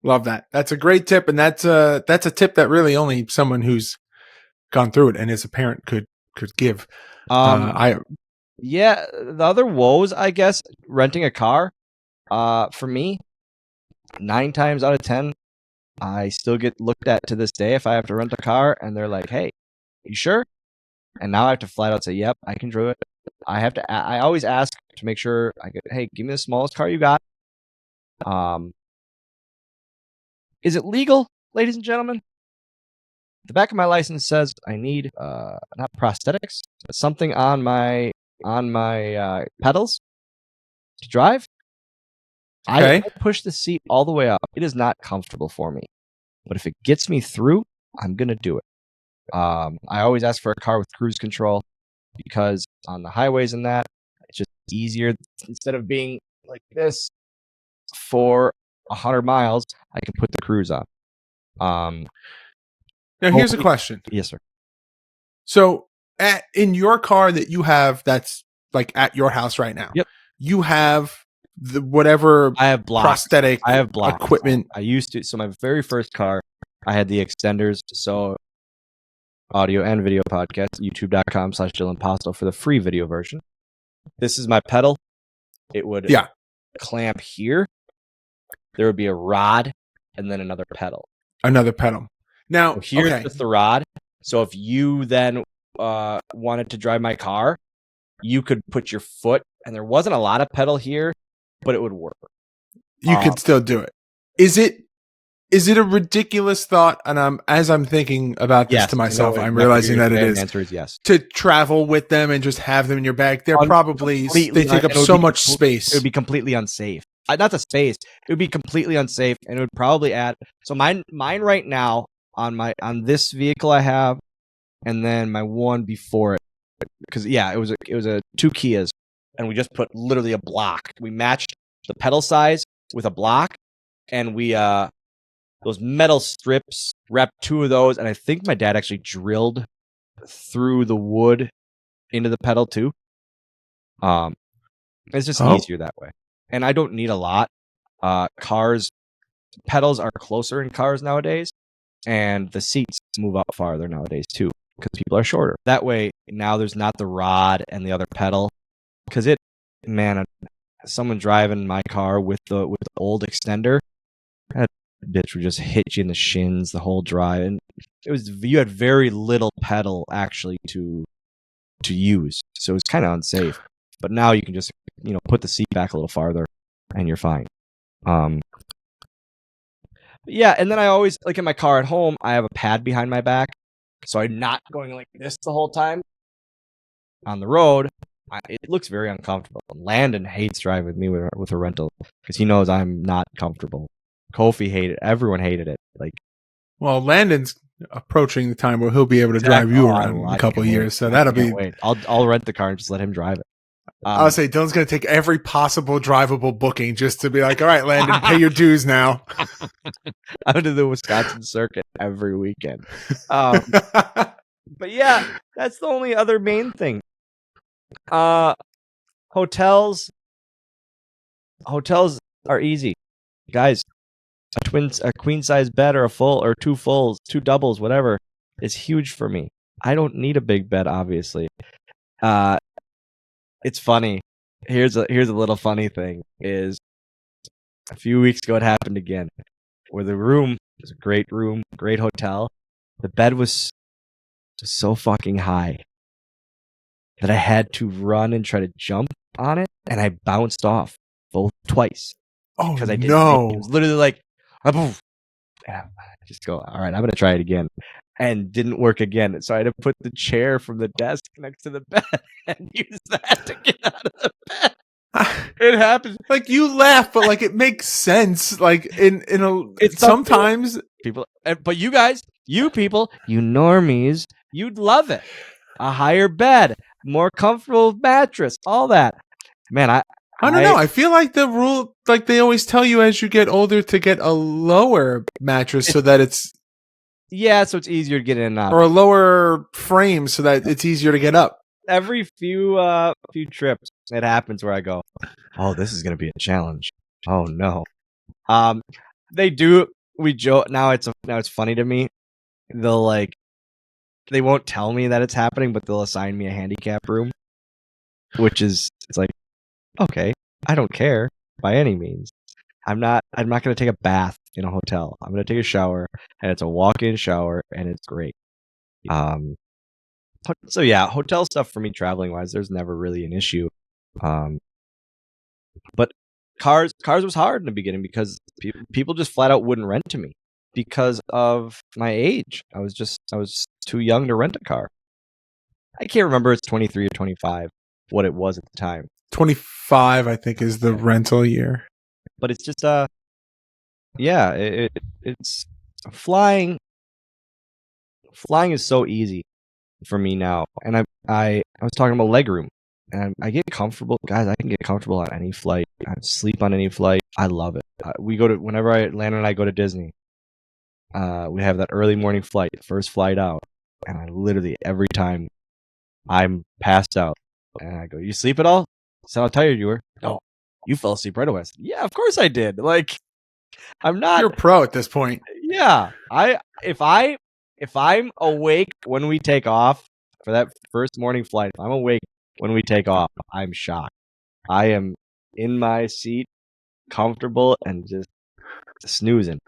Speaker 2: Love that. That's a great tip, and that's a tip that really only someone who's gone through it and is a parent could give.
Speaker 1: Yeah, the other woes, I guess, renting a car. For me, 9 times out of 10, I still get looked at to this day if I have to rent a car, and they're like, "Hey, you sure?" And now I have to flat out say, "Yep, I can drive it." I always ask to make sure. Hey, give me the smallest car you got. Is it legal, ladies and gentlemen? The back of my license says I need not prosthetics, but something on my pedals to drive.
Speaker 2: Okay.
Speaker 1: I push the seat all the way up. It is not comfortable for me, but if it gets me through, I'm gonna do it. I always ask for a car with cruise control, because on the highways and that, it's just easier. Instead of being like this for 100 miles, I can put the cruise on.
Speaker 2: Now, here's a question.
Speaker 1: Yes, sir.
Speaker 2: So, in your car that you have, that's like at your house right now.
Speaker 1: Yep.
Speaker 2: You have the whatever
Speaker 1: I have blocks.
Speaker 2: prosthetic
Speaker 1: I have blocks.
Speaker 2: equipment.
Speaker 1: I used to. So my very first car, I had the extenders. So audio and video podcast, youtube.com/Dylan Postl for the free video version. This is my pedal. It would clamp here. There would be a rod and then another pedal.
Speaker 2: Another pedal. Now,
Speaker 1: so here's just the rod. So if you then wanted to drive my car, you could put your foot, and there wasn't a lot of pedal here, but it would work.
Speaker 2: You could still do it. Is it a ridiculous thought? And as I'm thinking about this to myself, I'm realizing that it is.
Speaker 1: The answer is yes.
Speaker 2: To travel with them and just have them in your bag. They take up so much space.
Speaker 1: It would be completely unsafe. Not the space. It would be completely unsafe, and it would probably add. So mine right now on this vehicle I have, and then my one before it, because it was a 2 Kias, and we just put literally a block. We matched the pedal size with a block, and we those metal strips, wrapped 2 of those, and I think my dad actually drilled through the wood into the pedal too. It's just easier that way. And I don't need a lot. Pedals are closer in cars nowadays, and the seats move up farther nowadays too, because people are shorter. That way, now there's not the rod and the other pedal, because someone driving my car with the old extender, that bitch would just hit you in the shins the whole drive, and you had very little pedal actually to use, so it's kind of unsafe. But now you can just put the seat back a little farther, and you're fine. Yeah, and then I always, like in my car at home, I have a pad behind my back, so I'm not going like this the whole time. On the road, it looks very uncomfortable. Landon hates driving with me with a rental, because he knows I'm not comfortable. Kofi hated it. Everyone hated it.
Speaker 2: Well, Landon's approaching the time where he'll be able to drive you around in a couple of years, so that'll be.
Speaker 1: Wait. I'll rent the car and just let him drive it.
Speaker 2: I'll say Dylan's going to take every possible drivable booking just to be like, all right, Landon, pay your dues now.
Speaker 1: I'm going to the Wisconsin circuit every weekend. But yeah, that's the only other main thing. Hotels are easy. Guys, a queen size bed or a full or 2 fulls, 2 doubles, whatever, is huge for me. I don't need a big bed, obviously. It's funny. Here's a little funny thing. Is a few weeks ago it happened again, where the room was a great room, great hotel. The bed was so fucking high that I had to run and try to jump on it, and I bounced off twice.
Speaker 2: Oh,
Speaker 1: because I didn't.
Speaker 2: No!
Speaker 1: It was literally like, and I just go, all right, I'm gonna try it again. And didn't work again. So I had to put the chair from the desk next to the bed and use that to get out of the bed. It happens.
Speaker 2: Like, you laugh, but like it makes sense. Like sometimes
Speaker 1: People, but you guys, you people, you normies, you'd love it. A higher bed, more comfortable mattress, all that. Man,
Speaker 2: I don't know. I feel like the rule, like they always tell you as you get older to get a lower mattress so that it's
Speaker 1: so it's easier to get in and out,
Speaker 2: or a lower frame so that it's easier to get up.
Speaker 1: Every few trips, it happens where I go, oh, this is gonna be a challenge. Oh no. They do. We joke now. It's funny to me. They won't tell me that it's happening, but they'll assign me a handicap room, which is it's like, okay, I don't care by any means. I'm not going to take a bath in a hotel. I'm going to take a shower, and it's a walk-in shower, and it's great. So yeah, hotel stuff for me traveling wise, there's never really an issue. But cars was hard in the beginning because people just flat out wouldn't rent to me because of my age. I was too young to rent a car. I can't remember it's 23 or 25 what it was at the time.
Speaker 2: 25 I think is the rental year.
Speaker 1: But it's just it's flying is so easy for me now. And I was talking about legroom, and I get comfortable, guys. I can get comfortable on any flight. I sleep on any flight. I love it. Whenever Lana and I go to Disney, we have that early morning flight, first flight out, and I literally every time I'm passed out, and I go, "You sleep at all?" So how tired you were? No, you fell asleep right away. I said, yeah, of course I did. Like, I'm not.
Speaker 2: You're a pro at this point.
Speaker 1: Yeah, if I'm awake when we take off for that first morning flight, if I'm awake when we take off, I'm shocked. I am in my seat, comfortable, and just snoozing.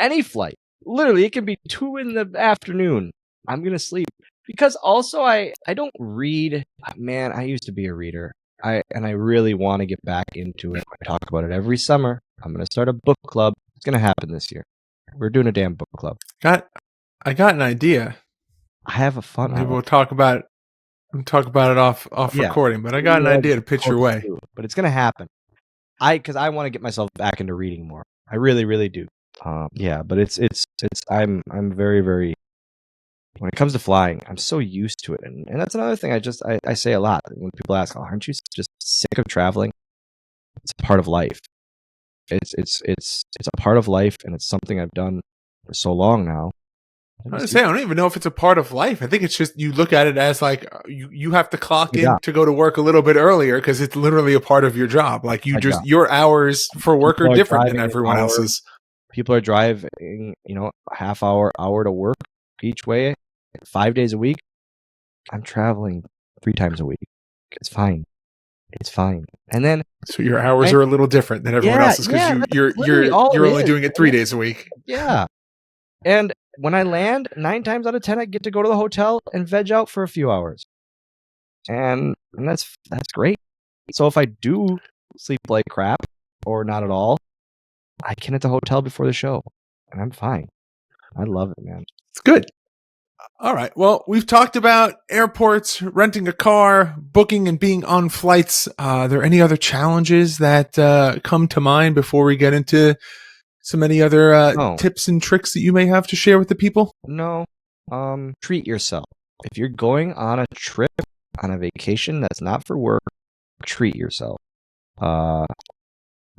Speaker 1: Any flight, literally, it can be 2 p.m. I'm gonna sleep because also I don't read. Man, I used to be a reader. I really want to get back into it. I talk about it every summer. I'm gonna start a book club. It's gonna happen this year. We're doing a damn book club.
Speaker 2: I got an idea.
Speaker 1: I have a fun.
Speaker 2: Maybe we'll talk about it. We'll talk about it off recording. But I got an idea to pitch your way.
Speaker 1: But it's gonna happen. Because I want to get myself back into reading more. I really, really do. But it's I'm very, very. When it comes to flying, I'm so used to it, and that's another thing I say a lot when people ask, "Oh, aren't you just sick of traveling?" It's a part of life. It's a part of life, and it's something I've done for so long now.
Speaker 2: I don't even know if it's a part of life. I think it's just you look at it as like you have to clock in to go to work a little bit earlier because it's literally a part of your job. Like your hours for work are different than everyone else's.
Speaker 1: People are driving, half hour to work each way, 5 days a week. I'm traveling 3 times a week. It's fine. And then
Speaker 2: so your hours are a little different than everyone else's because you're only doing it 3 days a week.
Speaker 1: Yeah. And when I land, 9 times out of 10, I get to go to the hotel and veg out for a few hours, and that's great. So if I do sleep like crap or not at all, I can at the hotel before the show, and I'm fine. I love it, man.
Speaker 2: It's good. All right. Well, we've talked about airports, renting a car, booking, and being on flights. Are there any other challenges that come to mind before we get into some any other tips and tricks that you may have to share with the people?
Speaker 1: No. Treat yourself. If you're going on a trip, on a vacation that's not for work, treat yourself.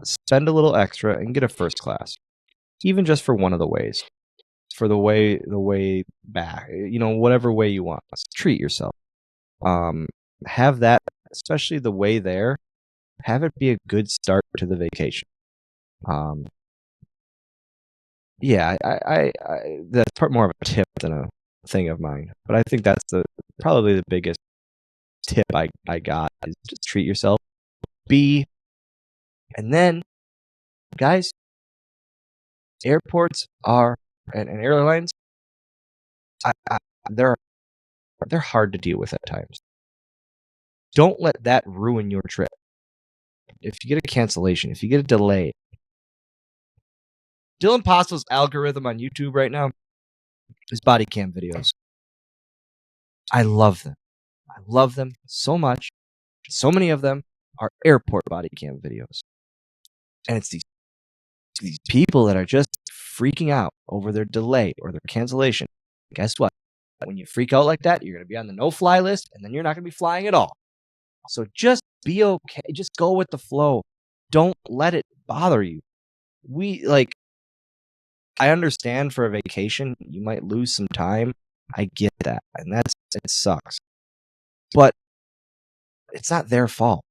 Speaker 1: Spend a little extra and get a first class, even just for one of the ways. For the way back, whatever way you want. Treat yourself. Have that, especially the way there. Have it be a good start to the vacation. I that's part more of a tip than a thing of mine, but I think that's probably the biggest tip I got is just treat yourself. And then, guys, airports are and airlines. They're hard to deal with at times. Don't let that ruin your trip. If you get a cancellation, if you get a delay. Dylan Postl's algorithm on YouTube right now is body cam videos. I love them. I love them so much. So many of them are airport body cam videos. And it's these people that are just freaking out over their delay or their cancellation, guess what? When you freak out like that, you're going to be on the no-fly list, and then you're not going to be flying at all. So just be okay. Just go with the flow. Don't let it bother you. I understand for a vacation, you might lose some time. I get that. And it sucks. But it's not their fault.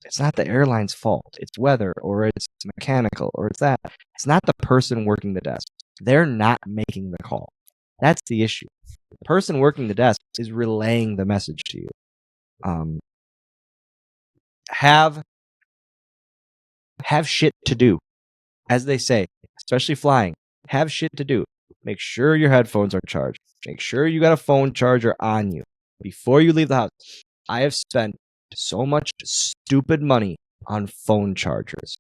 Speaker 1: It's not the airline's fault. It's weather, or it's mechanical, or it's that. It's not the person working the desk. They're not making the call. That's the issue. The person working the desk is relaying the message to you. Have shit to do. As they say, especially flying, have shit to do. Make sure your headphones are charged. Make sure you got a phone charger on you before you leave the house. I have spent so much stupid money on phone chargers.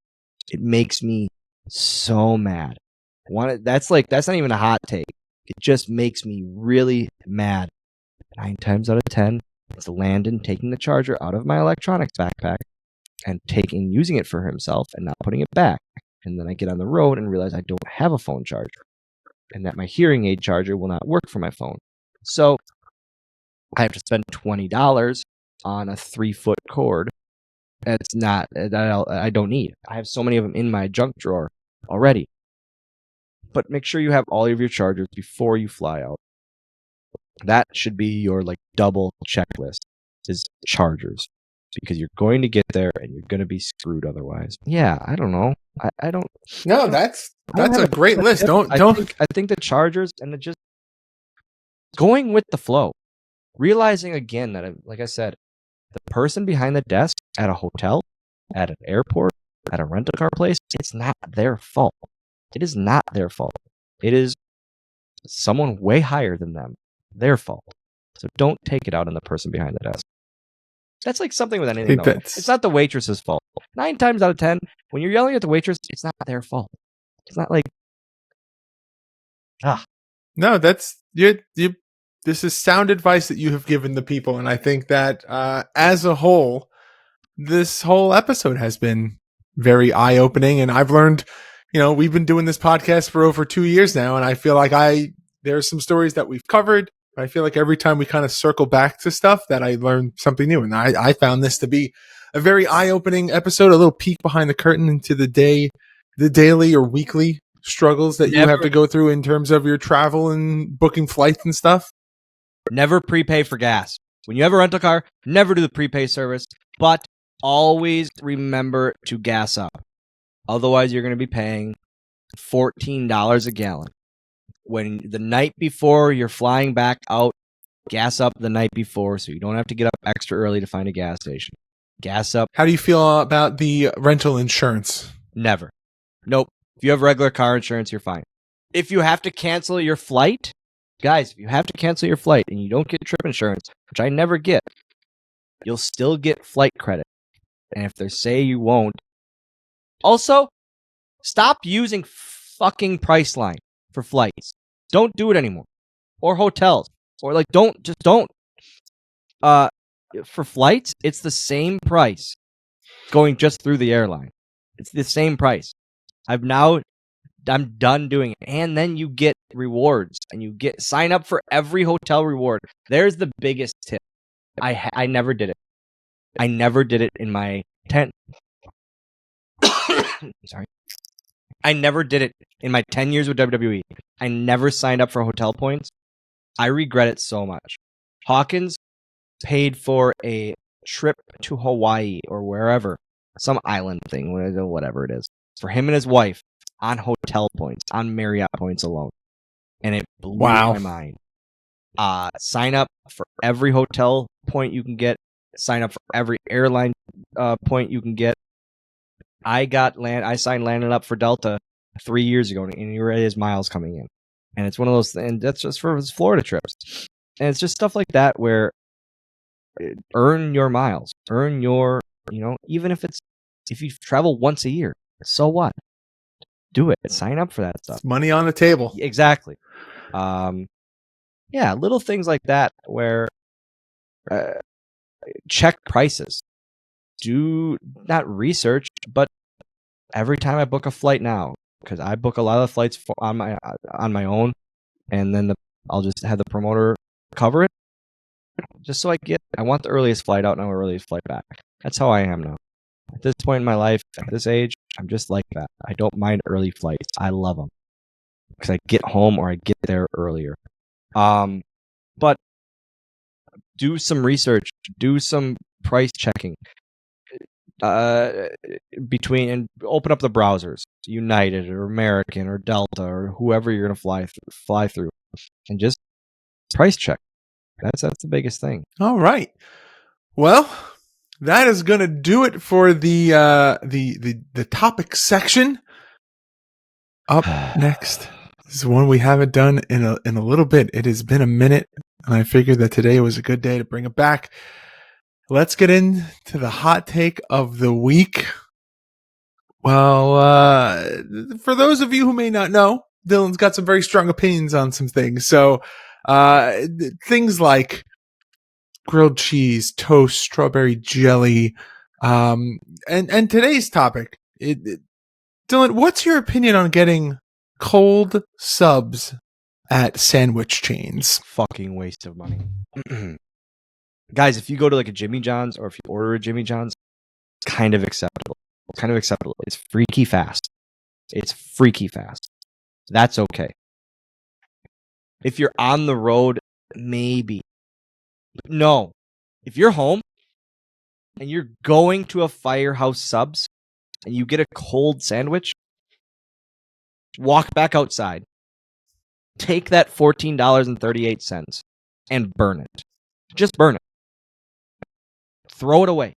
Speaker 1: It makes me so mad. That's not even a hot take. It just makes me really mad. 9 times out of 10, it's Landon taking the charger out of my electronics backpack and using it for himself and not putting it back. And then I get on the road and realize I don't have a phone charger and that my hearing aid charger will not work for my phone. So I have to spend $20 on a 3-foot cord. That's not, I don't need. I have so many of them in my junk drawer already. But make sure you have all of your chargers before you fly out. That should be your double checklist, is chargers. Because you're going to get there and you're going to be screwed otherwise. Yeah, I don't know. I don't.
Speaker 2: No, that's a great list.
Speaker 1: I think the chargers and just going with the flow. Realizing again that, like I said, the person behind the desk at a hotel, at an airport, at a rental car place, it's not their fault. It is not their fault. It is someone way higher than them. Their fault. So don't take it out on the person behind the desk. That's like something with anything. It's not the waitress's fault. 9 times out of 10, when you're yelling at the waitress, it's not their fault. It's not like,
Speaker 2: No, that's you. This is sound advice that you have given the people, and I think that as a whole, this whole episode has been very eye-opening, and I've learned. We've been doing this podcast for over 2 years now, and I feel like there's some stories that we've covered. I feel like every time we kind of circle back to stuff that I learned something new. And I found this to be a very eye-opening episode, a little peek behind the curtain into the daily or weekly struggles that you have to go through in terms of your travel and booking flights and stuff.
Speaker 1: Never prepay for gas. When you have a rental car, never do the prepay service, but always remember to gas up. Otherwise, you're going to be paying $14 a gallon. When the night before you're flying back out, gas up the night before so you don't have to get up extra early to find a gas station. Gas up.
Speaker 2: How do you feel about the rental insurance?
Speaker 1: Never. Nope. If you have regular car insurance, you're fine. If you have to cancel your flight, guys, if you have to cancel your flight and you don't get trip insurance, which I never get, you'll still get flight credit. And if they say you won't, also, stop using fucking Priceline for flights. Don't do it anymore. Or hotels. Or don't. For flights, it's the same price going just through the airline. It's the same price. I'm done doing it. And then you get rewards and you sign up for every hotel reward. There's the biggest tip. I never did it. I never did it in my 10. Sorry. I never did it in my 10 years with WWE. I never signed up for hotel points. I regret it so much. Hawkins paid for a trip to Hawaii or wherever, some island thing, whatever it is, for him and his wife on hotel points, on Marriott points alone. And it blew my mind. Sign up for every hotel point you can get. Sign up for every airline point you can get. I signed Landon up for Delta 3 years ago, and he already has miles coming in. And it's one of those, and that's just for his Florida trips. And it's just stuff like that where earn your miles, earn your, even if you travel once a year, so what? Do it. Sign up for that stuff.
Speaker 2: It's money on the table.
Speaker 1: Exactly. Yeah, little things like that where check prices. Do not research, but every time I book a flight now, because I book a lot of the flights on my own, and then I'll just have the promoter cover it, just so I want the earliest flight out and the earliest flight back. That's how I am now. At this point in my life, at this age, I'm just like that. I don't mind early flights. I love them because I get home or I get there earlier. But do some research, do some price checking. And open up the browsers, United or American or Delta or whoever you're gonna fly through, and just price check. That's the biggest thing.
Speaker 2: All right. Well, that is gonna do it for the topic section. Up next is one we haven't done in a little bit. It has been a minute, and I figured that today was a good day to bring it back. Let's get into the hot take of the week. Well, for those of you who may not know, Dylan's got some very strong opinions on some things. So, things like grilled cheese, toast, strawberry jelly, and today's topic. Dylan, what's your opinion on getting cold subs at sandwich chains?
Speaker 1: Fucking waste of money. Guys, if you go to like a Jimmy John's or if you order a Jimmy John's, it's kind of acceptable. It's freaky fast. That's okay. If you're on the road, maybe. But no. If you're home and you're going to a Firehouse Subs and you get a cold sandwich, walk back outside. Take that $14.38 and burn it. Just burn it. Throw it away.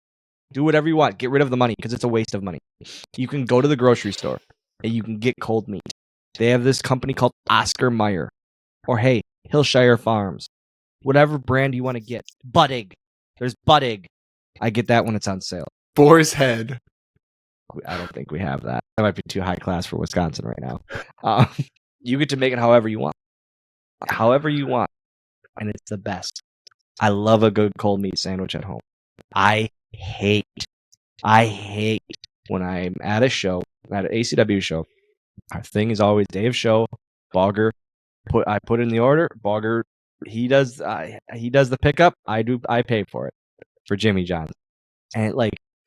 Speaker 1: Do whatever you want. Get rid of the money because it's a waste of money. You can go to the grocery store and you can get cold meat. They have this company called Oscar Mayer. Or hey, Hillshire Farms. Whatever brand you want to get. Buttig. There's Buttig. I get that when it's on sale.
Speaker 2: Boar's Head.
Speaker 1: I don't think we have that. That might be too high class for Wisconsin right now. You get to make it however you want. And it's the best. I love a good cold meat sandwich at home. I hate when I'm at a show, at an ACW show. Our thing is always day of show. Bogger, I put in the order. Bogger, he does the pickup. I pay for it for Jimmy John's, and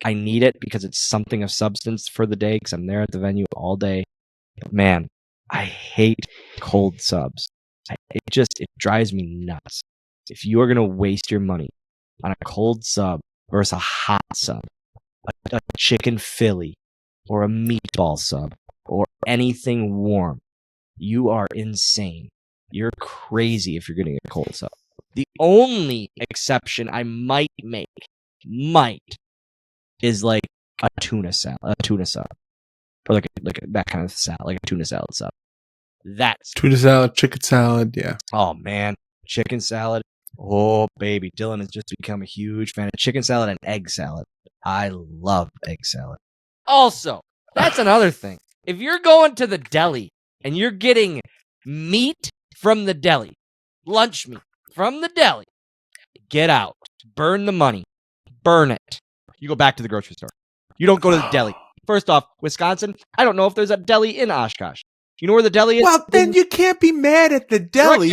Speaker 1: I need it because it's something of substance for the day because I'm there at the venue all day. But man, I hate cold subs. It drives me nuts. If you are gonna waste your money on a cold sub versus a hot sub, a chicken Philly, or a meatball sub, or anything warm, you are insane. You're crazy if you're getting a cold sub. The only exception I might make is like a tuna sub, or like that kind of salad, like a tuna salad sub. That's
Speaker 2: tuna salad, chicken salad, yeah.
Speaker 1: Oh man, chicken salad. Oh, baby. Dylan has just become a huge fan of chicken salad and egg salad. I love egg salad. Also, that's another thing. If you're going to the deli and you're getting meat from the deli, lunch meat from the deli, get out. Burn the money. Burn it. You go back to the grocery store. You don't go to the deli. First off, Wisconsin, I don't know if there's a deli in Oshkosh. You know where the deli is?
Speaker 2: Well, then you can't be mad at the deli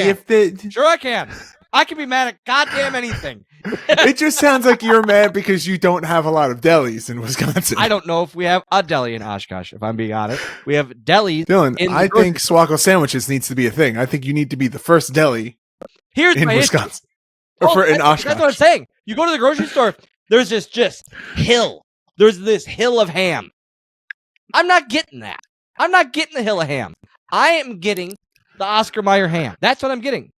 Speaker 1: Sure I can. I can be mad at goddamn anything.
Speaker 2: It just sounds like you're mad because you don't have a lot of delis in Wisconsin.
Speaker 1: I don't know if we have a deli in Oshkosh, if I'm being honest. We have delis.
Speaker 2: Dylan, I think Swoggle sandwiches needs to be a thing. I think you need to be the first deli in Wisconsin. In Oshkosh.
Speaker 1: That's what I'm saying. You go to the grocery store, there's this hill. There's this hill of ham. I'm not getting that. I'm not getting the hill of ham. I am getting the Oscar Mayer ham. That's what I'm getting.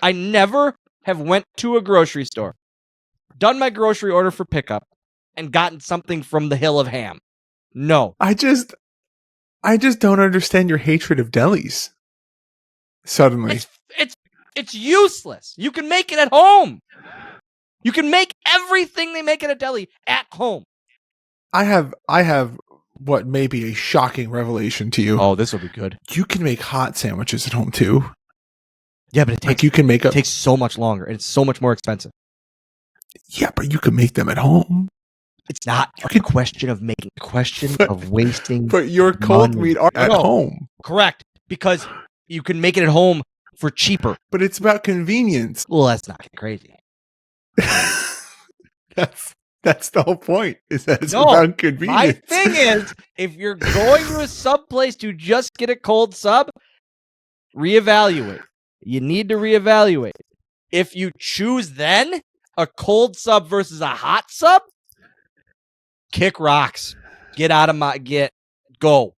Speaker 1: I never have went to a grocery store, done my grocery order for pickup, and gotten something from the hill of ham. No.
Speaker 2: I just don't understand your hatred of delis. Suddenly.
Speaker 1: It's useless. You can make it at home. You can make everything they make at a deli at home.
Speaker 2: I have what may be a shocking revelation to you.
Speaker 1: Oh, this will be good.
Speaker 2: You can make hot sandwiches at home too.
Speaker 1: Yeah, but it takes so much longer and it's so much more expensive.
Speaker 2: Yeah, but you can make them at home.
Speaker 1: It's not a question of making, a question of wasting.
Speaker 2: But your cold
Speaker 1: money.
Speaker 2: meat are at
Speaker 1: No.
Speaker 2: home.
Speaker 1: Correct, because you can make it at home for cheaper.
Speaker 2: But it's about convenience.
Speaker 1: Well, that's not crazy.
Speaker 2: That's the whole point. Is that it's
Speaker 1: No,
Speaker 2: about
Speaker 1: My
Speaker 2: convenience.
Speaker 1: thing is, if you're going to a sub place to just get a cold sub, reevaluate. You need to reevaluate. If you choose then a cold sub versus a hot sub, kick rocks. Get out of my go.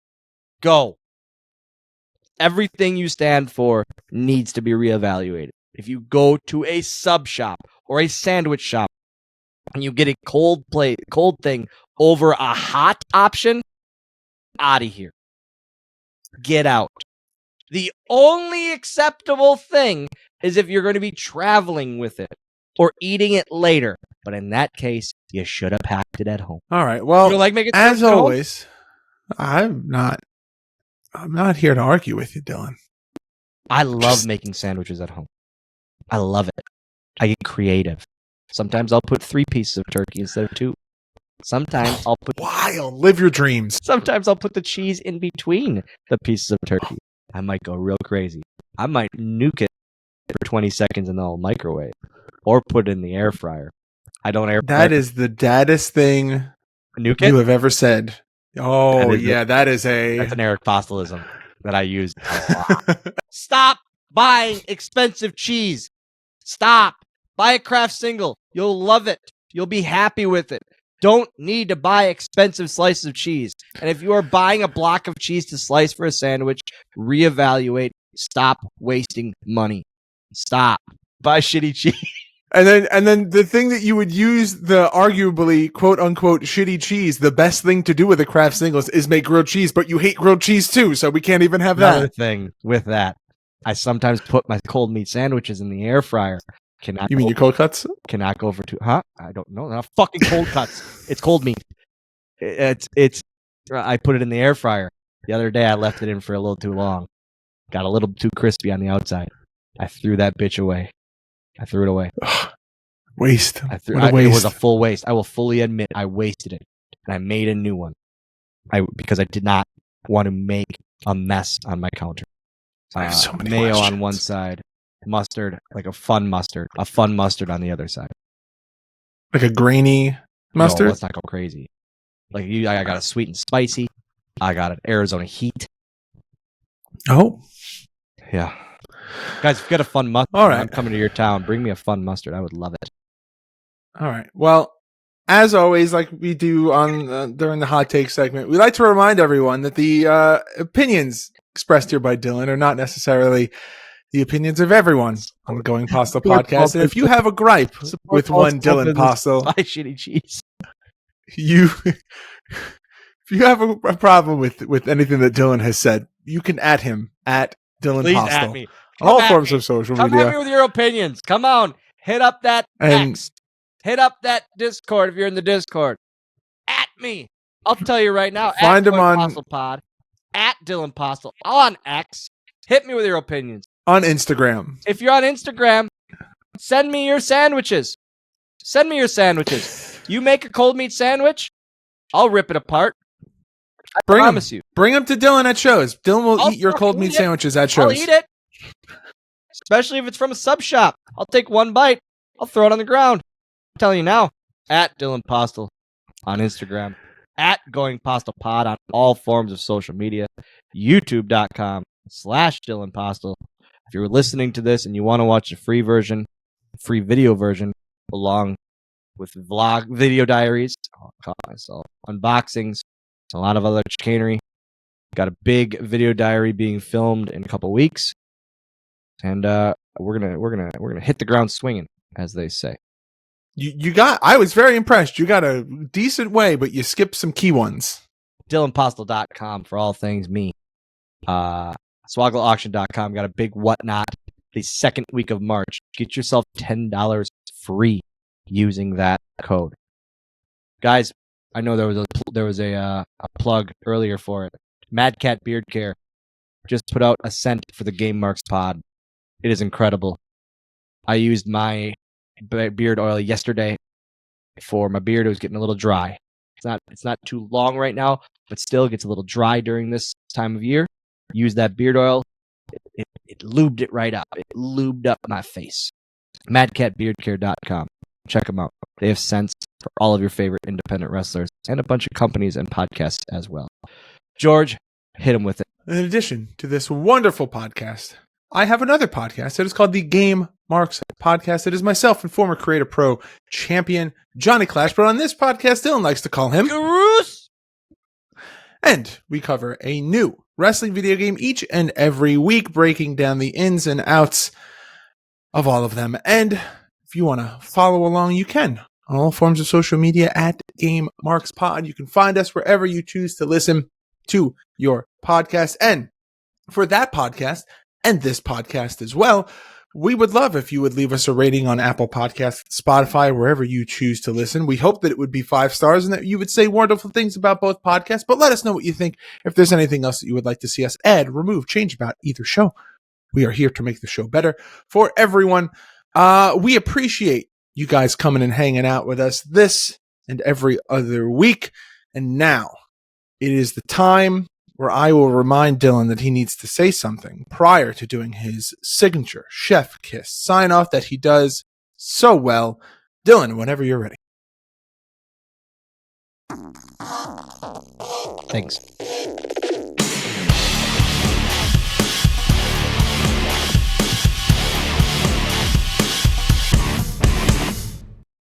Speaker 1: Everything you stand for needs to be reevaluated. If you go to a sub shop or a sandwich shop and you get a cold thing over a hot option, out of here. Get out. The only acceptable thing is if you're going to be traveling with it or eating it later. But in that case, you should have packed it at home.
Speaker 2: All right. Well,
Speaker 1: You like making
Speaker 2: as
Speaker 1: sandwiches at home?
Speaker 2: always, I'm not here to argue with you, Dylan.
Speaker 1: I love making sandwiches at home. I love it. I get creative. Sometimes I'll put 3 pieces of turkey instead of 2. Sometimes I'll put
Speaker 2: Wild. Live your dreams.
Speaker 1: Sometimes I'll put the cheese in between the pieces of turkey. I might go real crazy. I might nuke it for 20 seconds in the microwave or put it in the air fryer. I don't air fry.
Speaker 2: That is the daddest thing
Speaker 1: nuke
Speaker 2: you
Speaker 1: it.
Speaker 2: have ever said. Oh,
Speaker 1: That's
Speaker 3: That's
Speaker 1: an Eric Postlism that I use a lot. Stop buying expensive cheese. Stop. Buy a Kraft single. You'll love it. You'll be happy with it. Don't need to buy expensive slices of cheese. And if you are buying a block of cheese to slice for a sandwich, reevaluate. Stop wasting money. Stop. Buy shitty cheese.
Speaker 2: And then the thing that you would use the arguably quote unquote shitty cheese, the best thing to do with a Kraft singles is make grilled cheese, but you hate grilled cheese too, so we can't even have
Speaker 1: Another
Speaker 2: that.
Speaker 1: thing with that, I sometimes put my cold meat sandwiches in the air fryer.
Speaker 2: You mean your cold cuts?
Speaker 1: Cannot go for 2. Huh? I don't know. They're not fucking cold cuts. It's cold meat. It's. I put it in the air fryer. The other day I left it in for a little too long. Got a little too crispy on the outside. I threw that bitch away. I threw it away.
Speaker 2: Waste.
Speaker 1: What a
Speaker 2: waste.
Speaker 1: It was a full waste. I will fully admit I wasted it, and I made a new one. Because I did not want to make a mess on my counter.
Speaker 2: I have so many
Speaker 1: mayo
Speaker 2: questions.
Speaker 1: on one side, mustard, like a fun mustard on the other side.
Speaker 2: Like a grainy mustard?
Speaker 1: No, let's not go crazy. Like I got a sweet and spicy. I got an Arizona heat.
Speaker 2: Oh.
Speaker 1: Yeah. Guys, if you got a fun mustard,
Speaker 2: All right.
Speaker 1: I'm coming to your town. Bring me a fun mustard. I would love it.
Speaker 2: All right. Well, as always, like we do on during the hot take segment, we like to remind everyone that the opinions expressed here by Dylan are not necessarily the opinions of everyone on the Going Postl podcast. And if you have a gripe with one Dylan Postl,
Speaker 1: Buy shitty cheese.
Speaker 2: if you have a problem with anything that Dylan has said, you can at him at Dylan
Speaker 1: Please
Speaker 2: Postl.
Speaker 1: at me.
Speaker 2: On all
Speaker 1: Come at
Speaker 2: forms
Speaker 1: me.
Speaker 2: of social
Speaker 1: Come
Speaker 2: media.
Speaker 1: at me with your opinions. Come on. Hit up that
Speaker 2: And-
Speaker 1: X. Hit up that Discord if you're in the Discord. At me. I'll tell you right now.
Speaker 2: Find
Speaker 1: at
Speaker 2: him on-
Speaker 1: Postl Pod. At Dylan Postl. On X. Hit me with your opinions.
Speaker 2: On Instagram.
Speaker 1: If you're on Instagram, send me your sandwiches. Send me your sandwiches. You make a cold meat sandwich, I'll rip it apart. I
Speaker 2: Bring 'em.
Speaker 1: promise you.
Speaker 2: Bring them to Dylan at shows. Dylan will
Speaker 1: I'll
Speaker 2: eat your cold
Speaker 1: fucking
Speaker 2: meat
Speaker 1: eat it.
Speaker 2: sandwiches at
Speaker 1: I'll
Speaker 2: shows.
Speaker 1: eat it. Especially if it's from a sub shop. I'll take one bite. I'll throw it on the ground. I'm telling you now. At Dylan Postl on Instagram. At Going Postl Pod on all forms of social media. YouTube.com/Dylan Postl. If you're listening to this and you want to watch the free video version, along with vlog video diaries, I'll call myself unboxings, a lot of other chicanery. Got a big video diary being filmed in a couple weeks, and we're gonna hit the ground swinging, as they say.
Speaker 2: I was very impressed. You got a decent way, but you skipped some key ones.
Speaker 1: DylanPostl.com for all things me. SwoggleAuction.com got a big whatnot the second week of March. Get yourself $10 free using that code, guys. I know there was a plug earlier for it. Mad Cat Beard Care just put out a scent for the Game Marks pod. It is incredible. I used my beard oil yesterday. for my beard. It was getting a little dry. It's not too long right now, but still gets a little dry during this time of year. Use that beard oil. It lubed it right up. It lubed up my face. MadCatBeardCare.com. Check them out. They have scents for all of your favorite independent wrestlers and a bunch of companies and podcasts as well. George, hit him with it.
Speaker 2: In addition to this wonderful podcast, I have another podcast that is called the Game Marks Podcast. It is myself and former Creator Pro champion Johnny Clash, but on this podcast, Dylan likes to call him
Speaker 1: Garus!
Speaker 2: And we cover a new wrestling video game each and every week, breaking down the ins and outs of all of them. And if you want to follow along, you can on all forms of social media at Game Marks Pod. You can find us wherever you choose to listen to your podcast. And for that podcast and this podcast as well, we would love if you would leave us a rating on Apple Podcasts, Spotify, wherever you choose to listen. We hope that it would be 5 stars and that you would say wonderful things about both podcasts, but let us know what you think. If there's anything else that you would like to see us add, remove, change about either show, we are here to make the show better for everyone. We appreciate you guys coming and hanging out with us this and every other week. And now it is the time where I will remind Dylan that he needs to say something prior to doing his signature chef kiss sign off that he does so well. Dylan, whenever you're ready.
Speaker 1: Thanks.